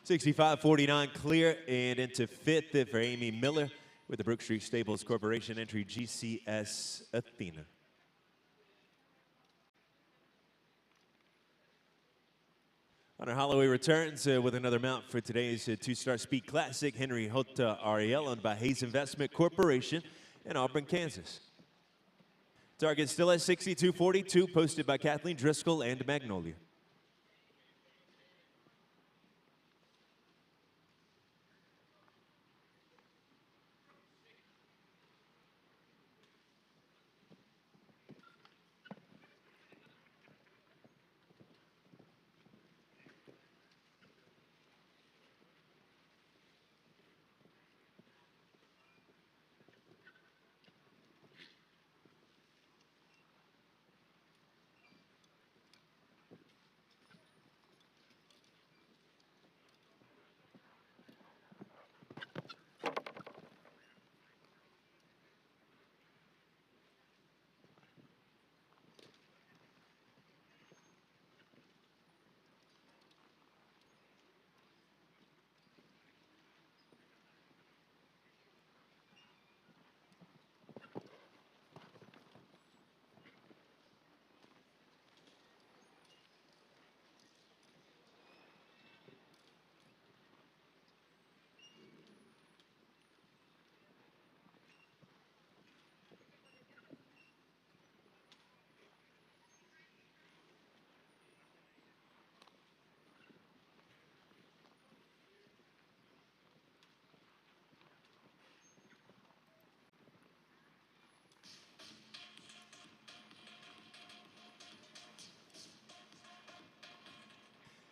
$65.49 clear and into 5th for Amy Miller with the Brook Street Stables Corporation entry GCS Athena. Hunter Holloway returns with another mount for today's 2-Star Speed Classic. Henry Hota Ariel owned by Hayes Investment Corporation in Auburn, Kansas. Target still at 62.42, posted by Kathleen Driscoll and Magnolia.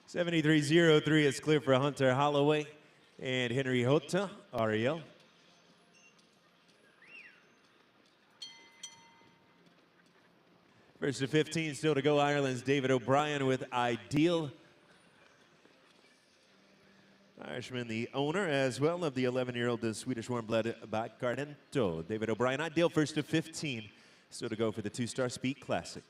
7303 is clear for Hunter Holloway and Henry Hota, Ariel. First to 15, still to go, Ireland's David O'Brien with Ideal. Irishman, the owner as well of the 11-year-old Swedish warm-blood Bacardento. David O'Brien, Ideal, first to 15. Still to go for the two-star Speed Classic.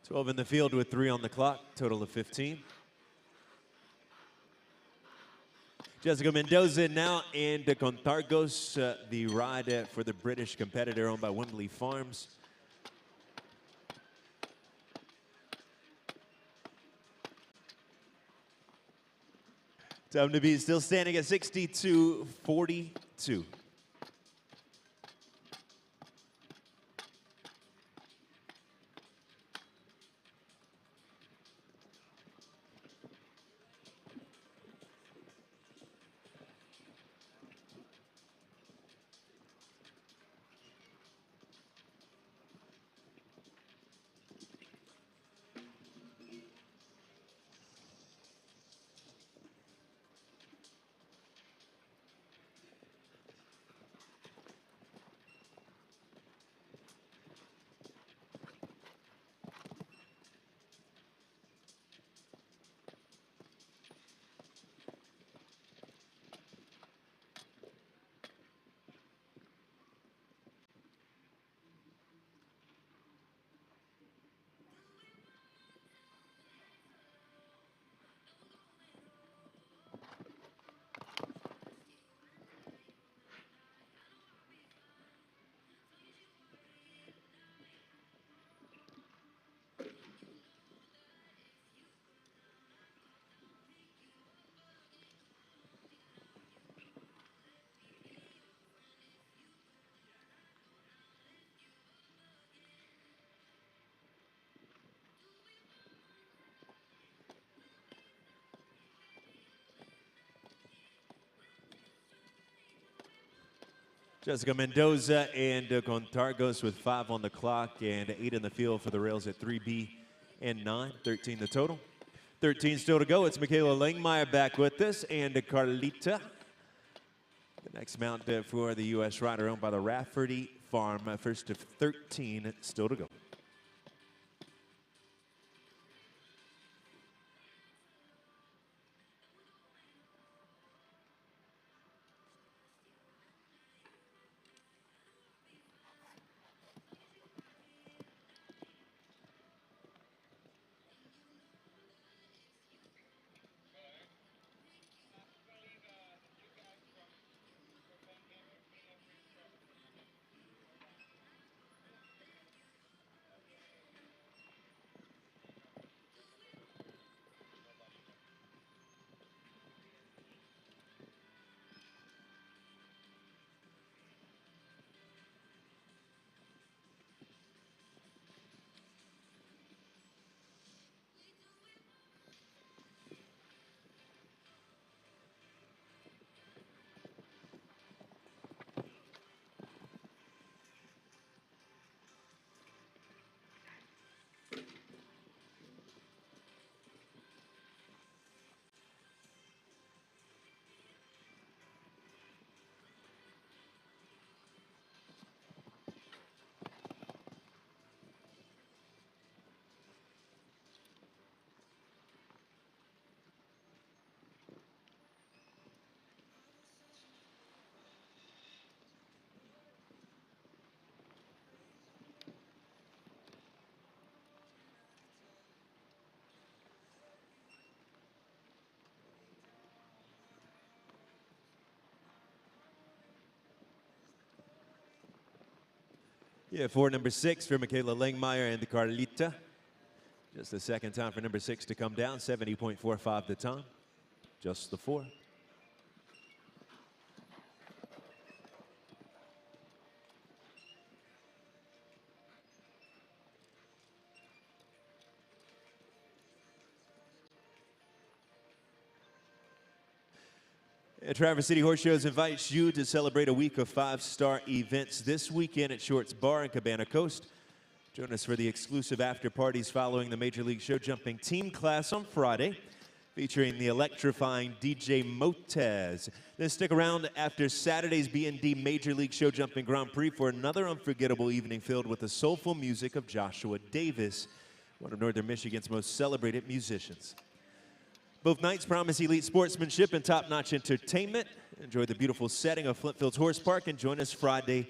Twelve in the field with 3 on the clock, total of 15. Jessica Mendoza now and Contargos, the ride for the British competitor owned by Wembley Farms. Time to be still standing at 62-42. Jessica Mendoza and Contargos with 5 on the clock and 8 in the field for the rails at 3B and 9, 13 the total. 13 still to go. It's Michaela Langmeyer back with us and Carlita. The next mount for the U.S. rider owned by the Rafferty Farm. First of 13 still to go. Yeah, for number 6 for Michaela Langmeyer and the Carlita. Just the second time for number 6 to come down, 70.45 the time. Just the 4. Traverse City Horse Shows invites you to celebrate a week of 5-star events this weekend at Shorts Bar in Cabana Coast. Join us for the exclusive after parties following the Major League Show Jumping Team Class on Friday, featuring the electrifying DJ Motez. Then stick around after Saturday's B&D Major League Show Jumping Grand Prix for another unforgettable evening filled with the soulful music of Joshua Davis, one of Northern Michigan's most celebrated musicians. Both nights promise elite sportsmanship and top-notch entertainment. Enjoy the beautiful setting of Flint Fields Horse Park and join us Friday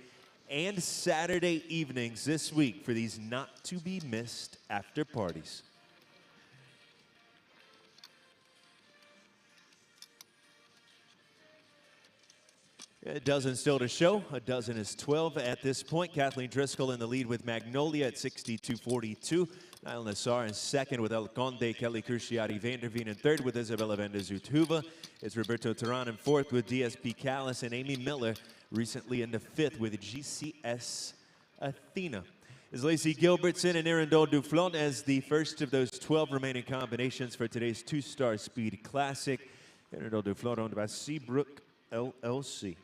and Saturday evenings this week for these not-to-be-missed after parties. A dozen still to show. A dozen is 12 at this point. Kathleen Driscoll in the lead with Magnolia at 62.42. Niall Nassar in second with El Conde. Kelly Cruciati Vanderveen in third with Isabella Vanderzuthuva. It's Roberto Teran in fourth with DSP Callis and Amy Miller recently in the fifth with GCS Athena. Is Lacey Gilbertson and Arundel Duflon as the first of those 12 remaining combinations for today's 2-star Speed Classic. Arundel Duflon owned by Seabrook LLC.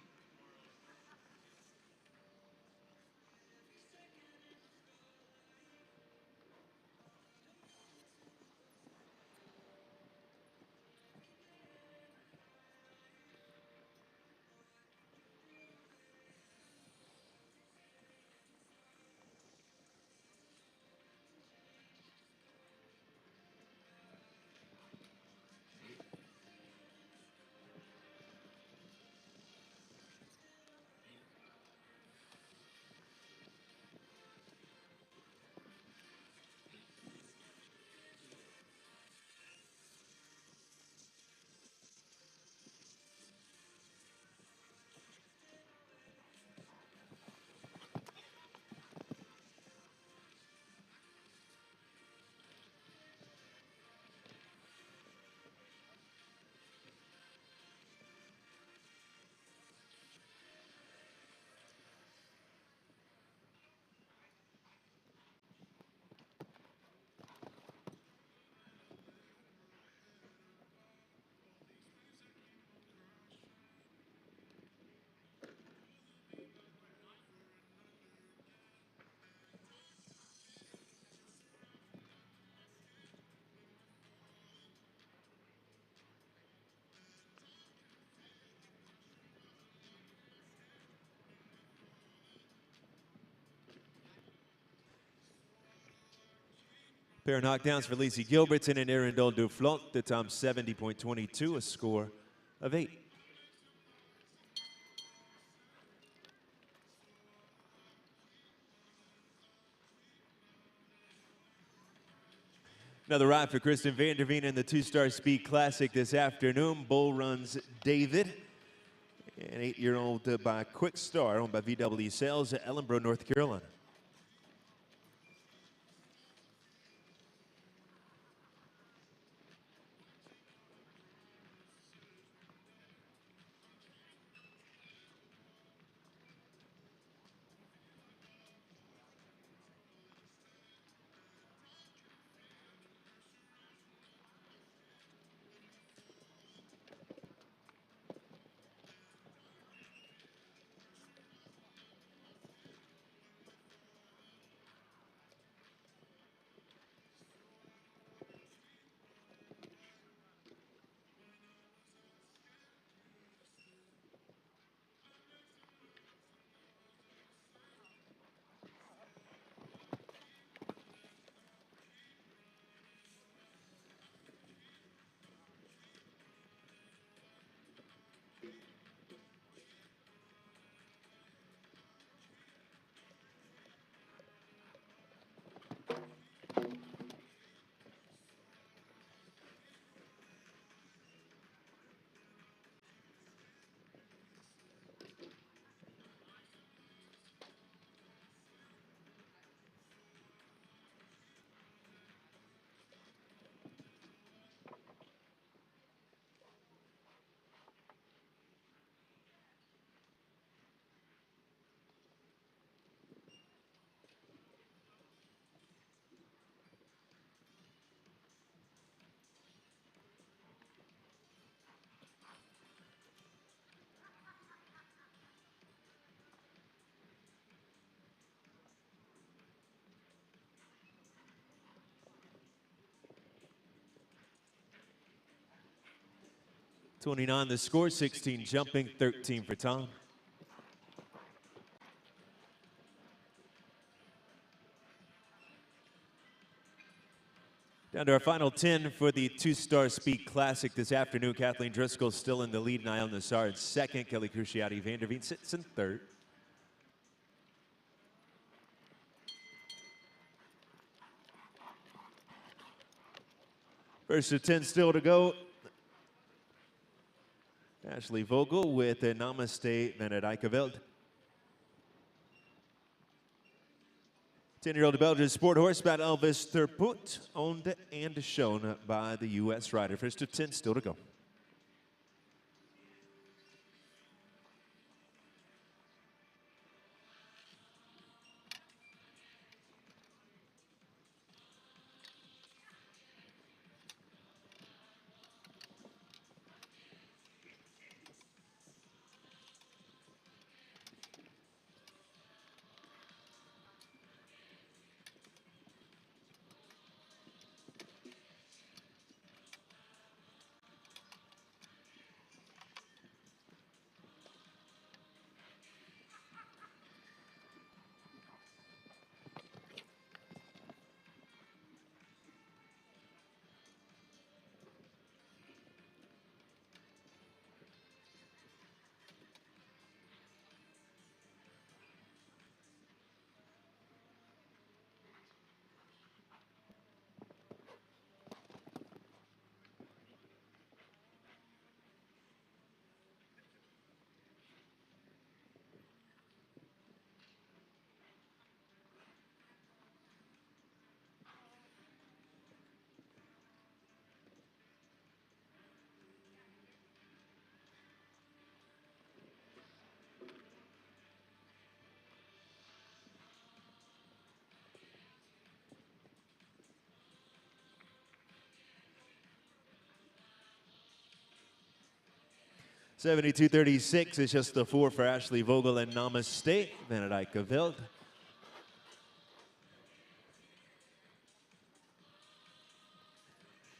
Pair of knockdowns for Lacey Gilbertson and Arundel Duflon. The time 70.22, a score of 8. Another ride for Kristen Vanderveen in the 2-star Speed Classic this afternoon. Bull runs David, an 8-year-old by Quick Star, owned by VW Sales at Ellenboro, North Carolina. 29 the score, 16 jumping, 13 for Tom. Down to our final 10 for the two-star speed classic this afternoon. Kathleen Driscoll still in the lead, Niall Nassar in second. Kelly Cruciati Vanderveen sits in third. First of 10 still to go. Ashley Vogel with a Namaste Venedikaveld. 10-year-old Belgian sport horse about Elvis Thurput, owned and shown by the U.S. rider. First of 10 still to go. $72.36 is just the 4 for Ashley Vogel and Namaste Venedikaveld.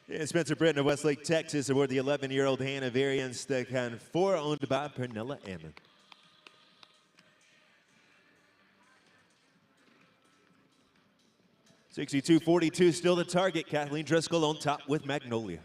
And Spencer Britton of Westlake, Texas, aboard the 11-year-old Hannah Varian Stekan 4, owned by Pernilla Ammon. $62.42 still the target. Kathleen Driscoll on top with Magnolia.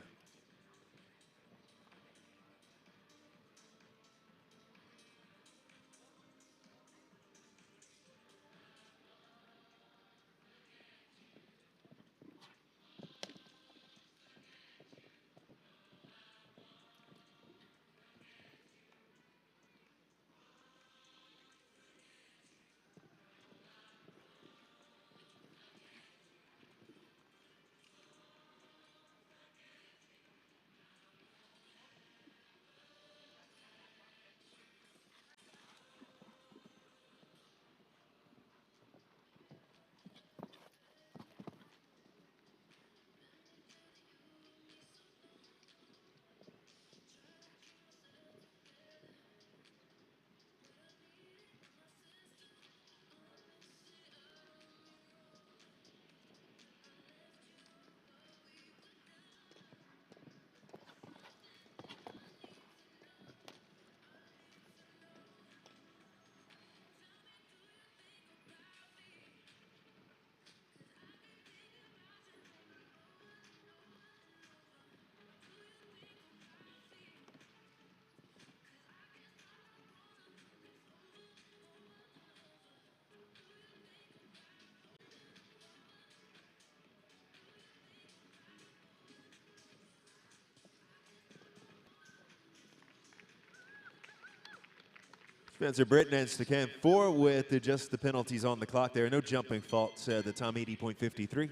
Spencer Britton ends to camp 4 with just the penalties on the clock there. No jumping faults. The time 80.53.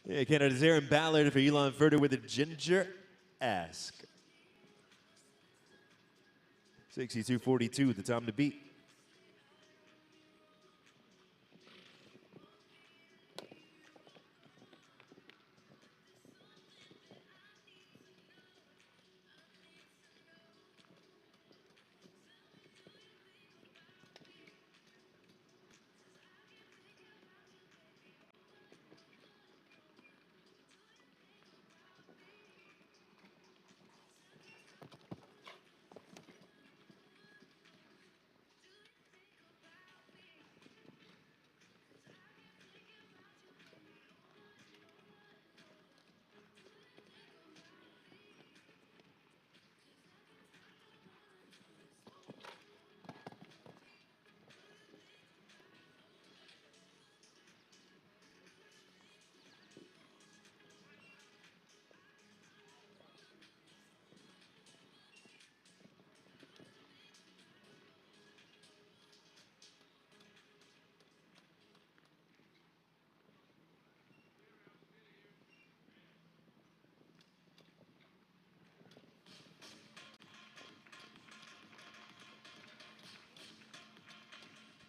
Yeah, Canada's Aaron Ballard for Elon Furter with a Ginger Ask. 62.42, the time to beat.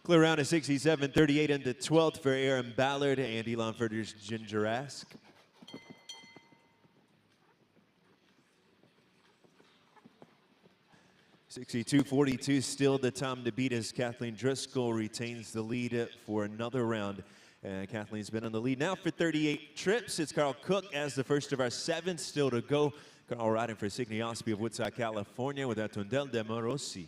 Clear round of 67-38 into 12th for Aaron Ballard and Elon Furter's Ginger Ask. $62-42 still the time to beat as Kathleen Driscoll retains the lead for another round. Kathleen's been on the lead now for 38 trips. It's Carl Cook as the first of our 7 still to go. Carl riding for Signy Osby of Woodside, California with Atundel de Morosi.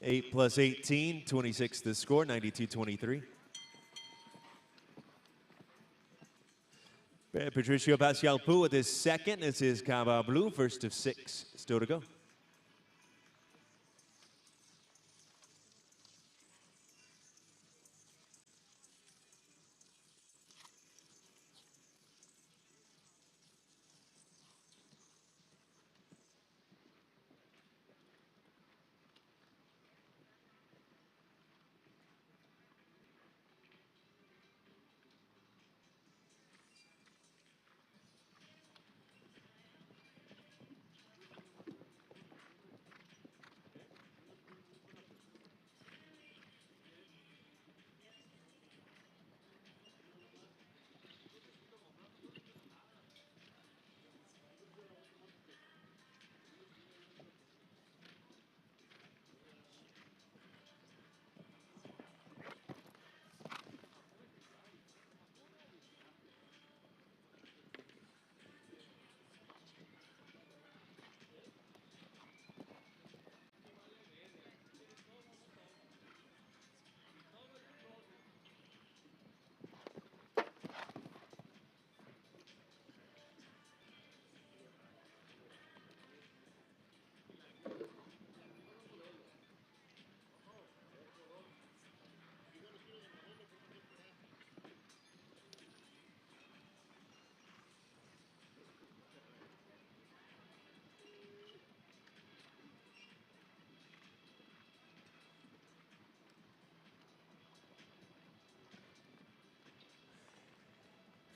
Eight plus 18, 26 the score, 92-23. Patricio Pascal-Pou with his second. This is Cava Blue, first of 6 still to go.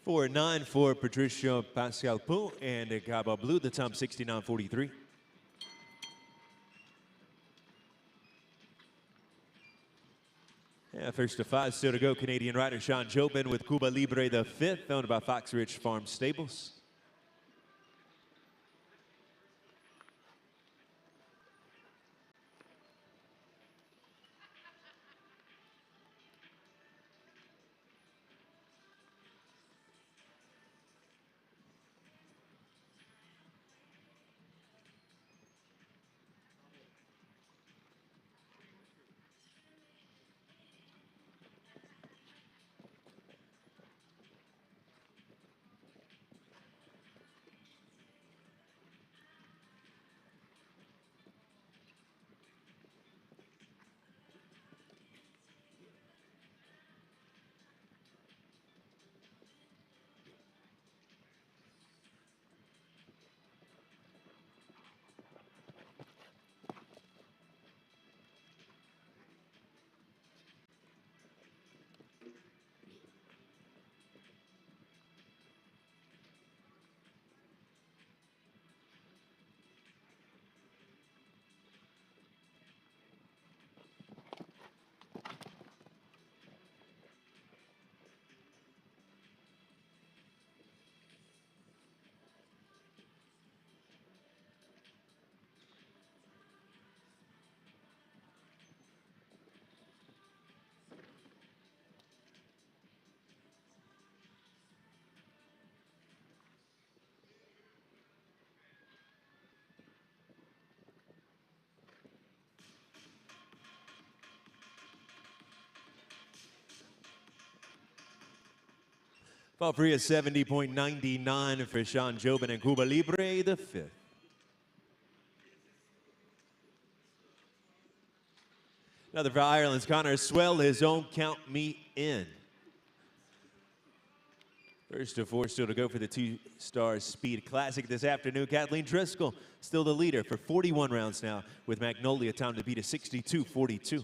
For 9 for Patricio Pascal-Pou and Cava Blue, the time 69-43. Yeah, first to 5 still to go. Canadian rider Sean Jobin with Cuba Libre the 5th, owned by Fox Ridge Farm Stables. Ball free is 70.99 for Sean Jobin and Cuba Libre, the fifth. Another for Ireland's Connor Swell, his own Count Me In. First of four still to go for the two-star Speed Classic this afternoon. Kathleen Driscoll still the leader for 41 rounds now with Magnolia, time to beat a 62.42.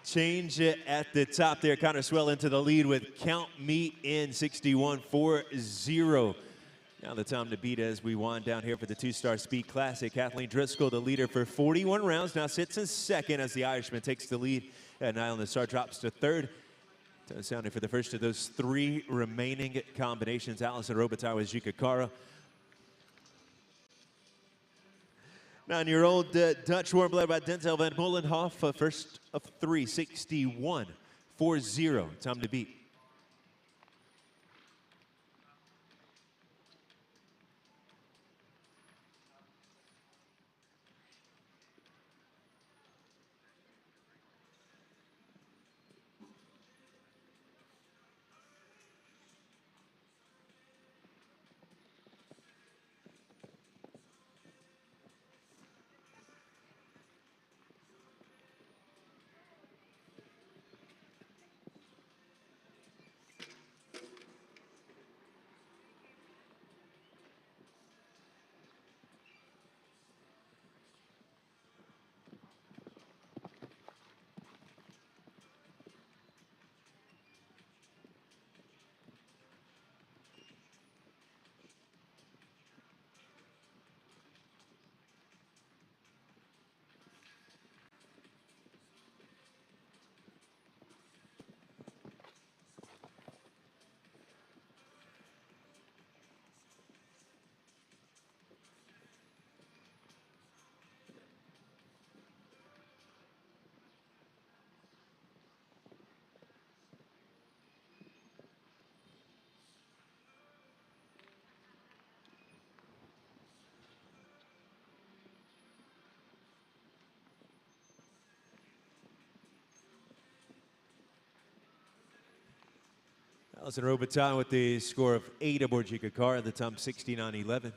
Change it at the top there. Connor Swell into the lead with Count Me In 61.40. Now the time to beat as we wind down here for the two-star Speed Classic. Kathleen Driscoll, the leader for 41 rounds, now sits in second as the Irishman takes the lead. And Niall Nassar drops to third. Sounding for the first of those three remaining combinations. Allison Robitaille with Jikakara. 9-year-old Dutch warm blood by Denzel van Molenhoff, first of three, 61.40. Time to beat. Allison Robitaille with the score of 8 aboard Jikakara, the time 69.11.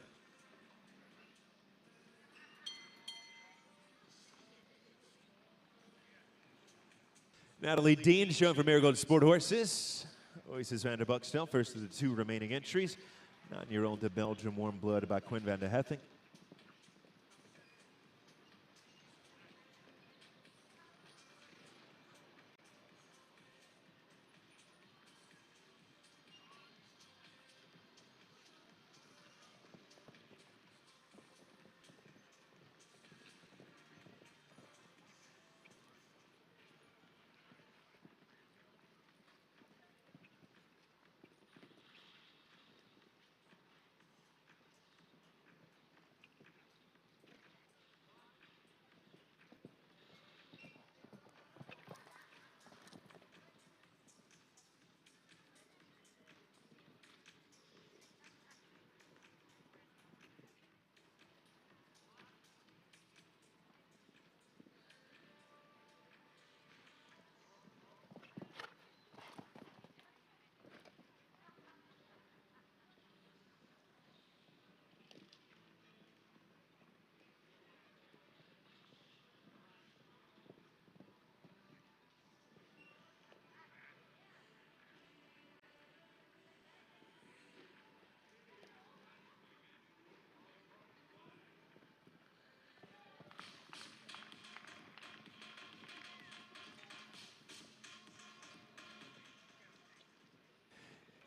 Natalie Dean showing for Marigold Sport Horses. Oasis van der Buxtel, first of the two remaining entries. 9-year-old to Belgium warm blood by Quinn van der Heffing.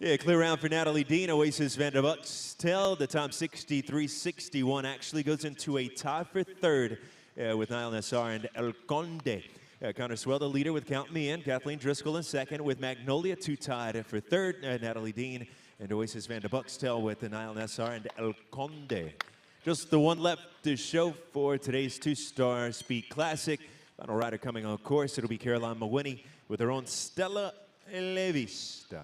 Yeah, clear round for Natalie Dean, Oasis Van der Buxtel. The time 63.61 actually goes into a tie for third with Niall Nassar and El Conde. Connor Swell, the leader with Count Me In. Kathleen Driscoll in second with Magnolia, two tied for third. Natalie Dean and Oasis Van der Buxtel with Niall Nassar and El Conde. Just the one left to show for today's two-star Speed Classic. Final rider coming on course, it'll be Caroline Mawhinney with her own Stella Levista.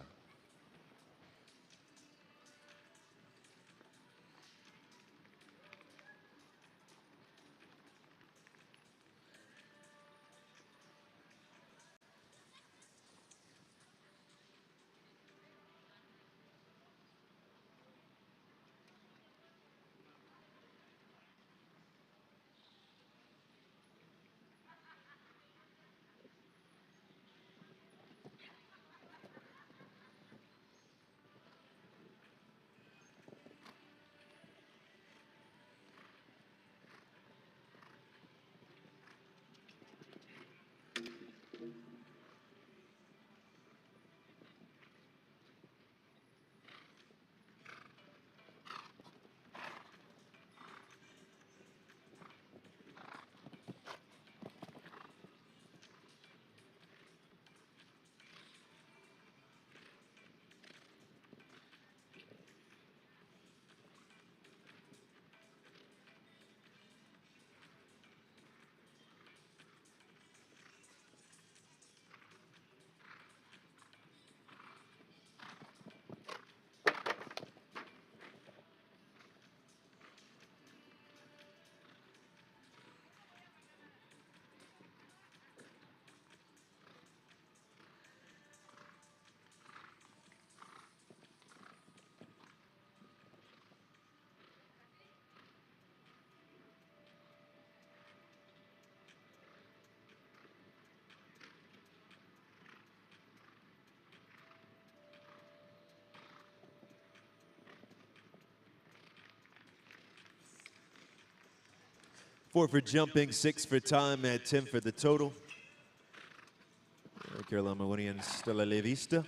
Four for jumping, 6 for time, and 10 for the total. Caroline Mawhinney and Stella Levista.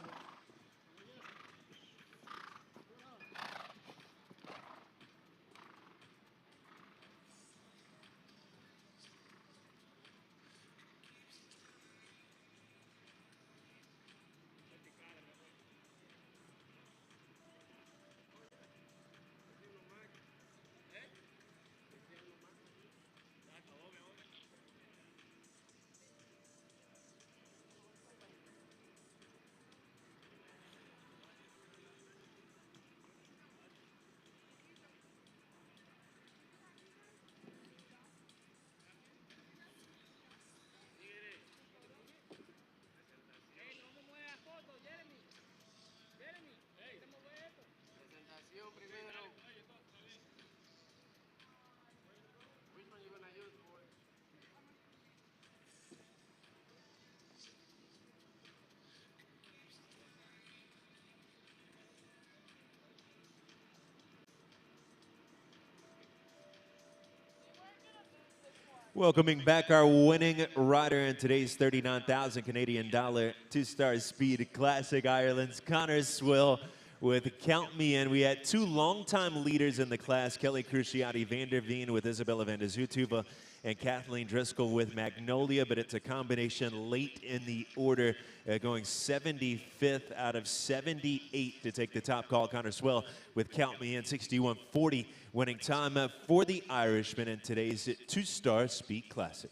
Welcoming back our winning rider in today's 39,000 Canadian dollar two-star Speed Classic, Ireland's Connor Swell with Count Me In. We had two longtime leaders in the class, Kelly Cruciati van der Veen with Isabella van der Zutova and Kathleen Driscoll with Magnolia, but it's a combination late in the order, going 75th out of 78 to take the top call. Connor Swell with Count Me In, 61.40, winning time for the Irishman in today's two-star Speed Classic.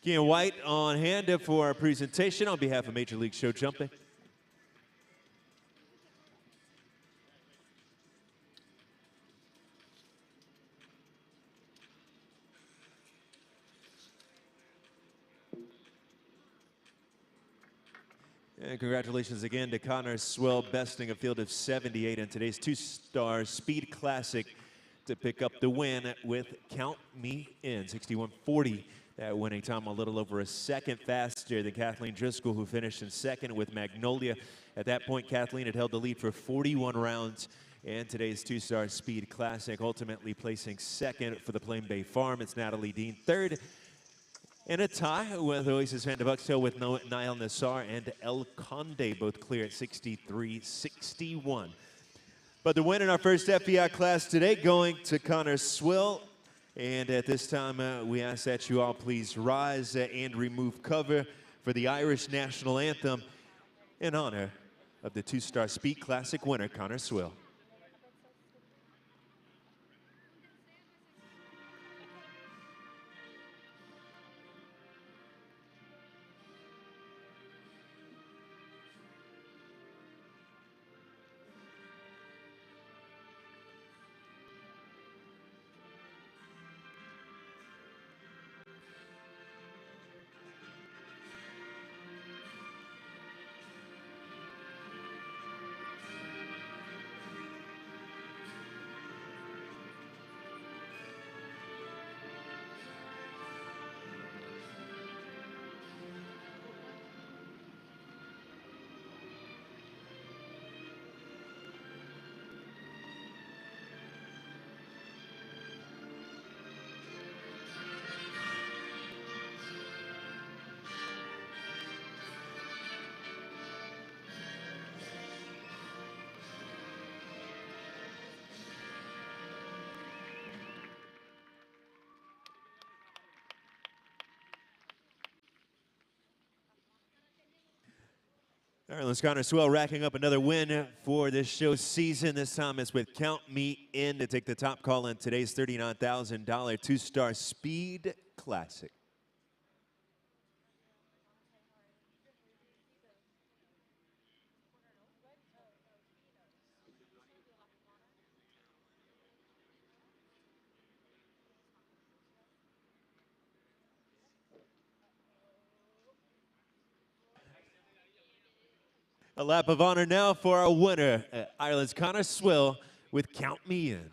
Kian White on hand for our presentation on behalf of Major League Show Jumping. And congratulations again to Connor Swell, besting a field of 78 in today's two-star Speed Classic to pick up the win with Count Me In, 61.40. That winning time a little over a second faster than Kathleen Driscoll, who finished in second with Magnolia. At that point, Kathleen had held the lead for 41 rounds in today's two-star Speed Classic, ultimately placing second for the Plain Bay Farm. It's Natalie Dean third. And a tie with Oasis Van de Buxtel with Niall Nassar and El Conde, both clear at 63-61. But the win in our first FBI class today going to Connor Swill. And at this time, we ask that you all please rise and remove cover for the Irish National Anthem in honor of the two-star Speed Classic winner, Connor Swill. Ireland's Connor Swill racking up another win for this show season. This time it's with Count Me In to take the top call in today's $39,000 two-star Speed Classic. A lap of honor now for our winner, Ireland's Connor Swill with Count Me In.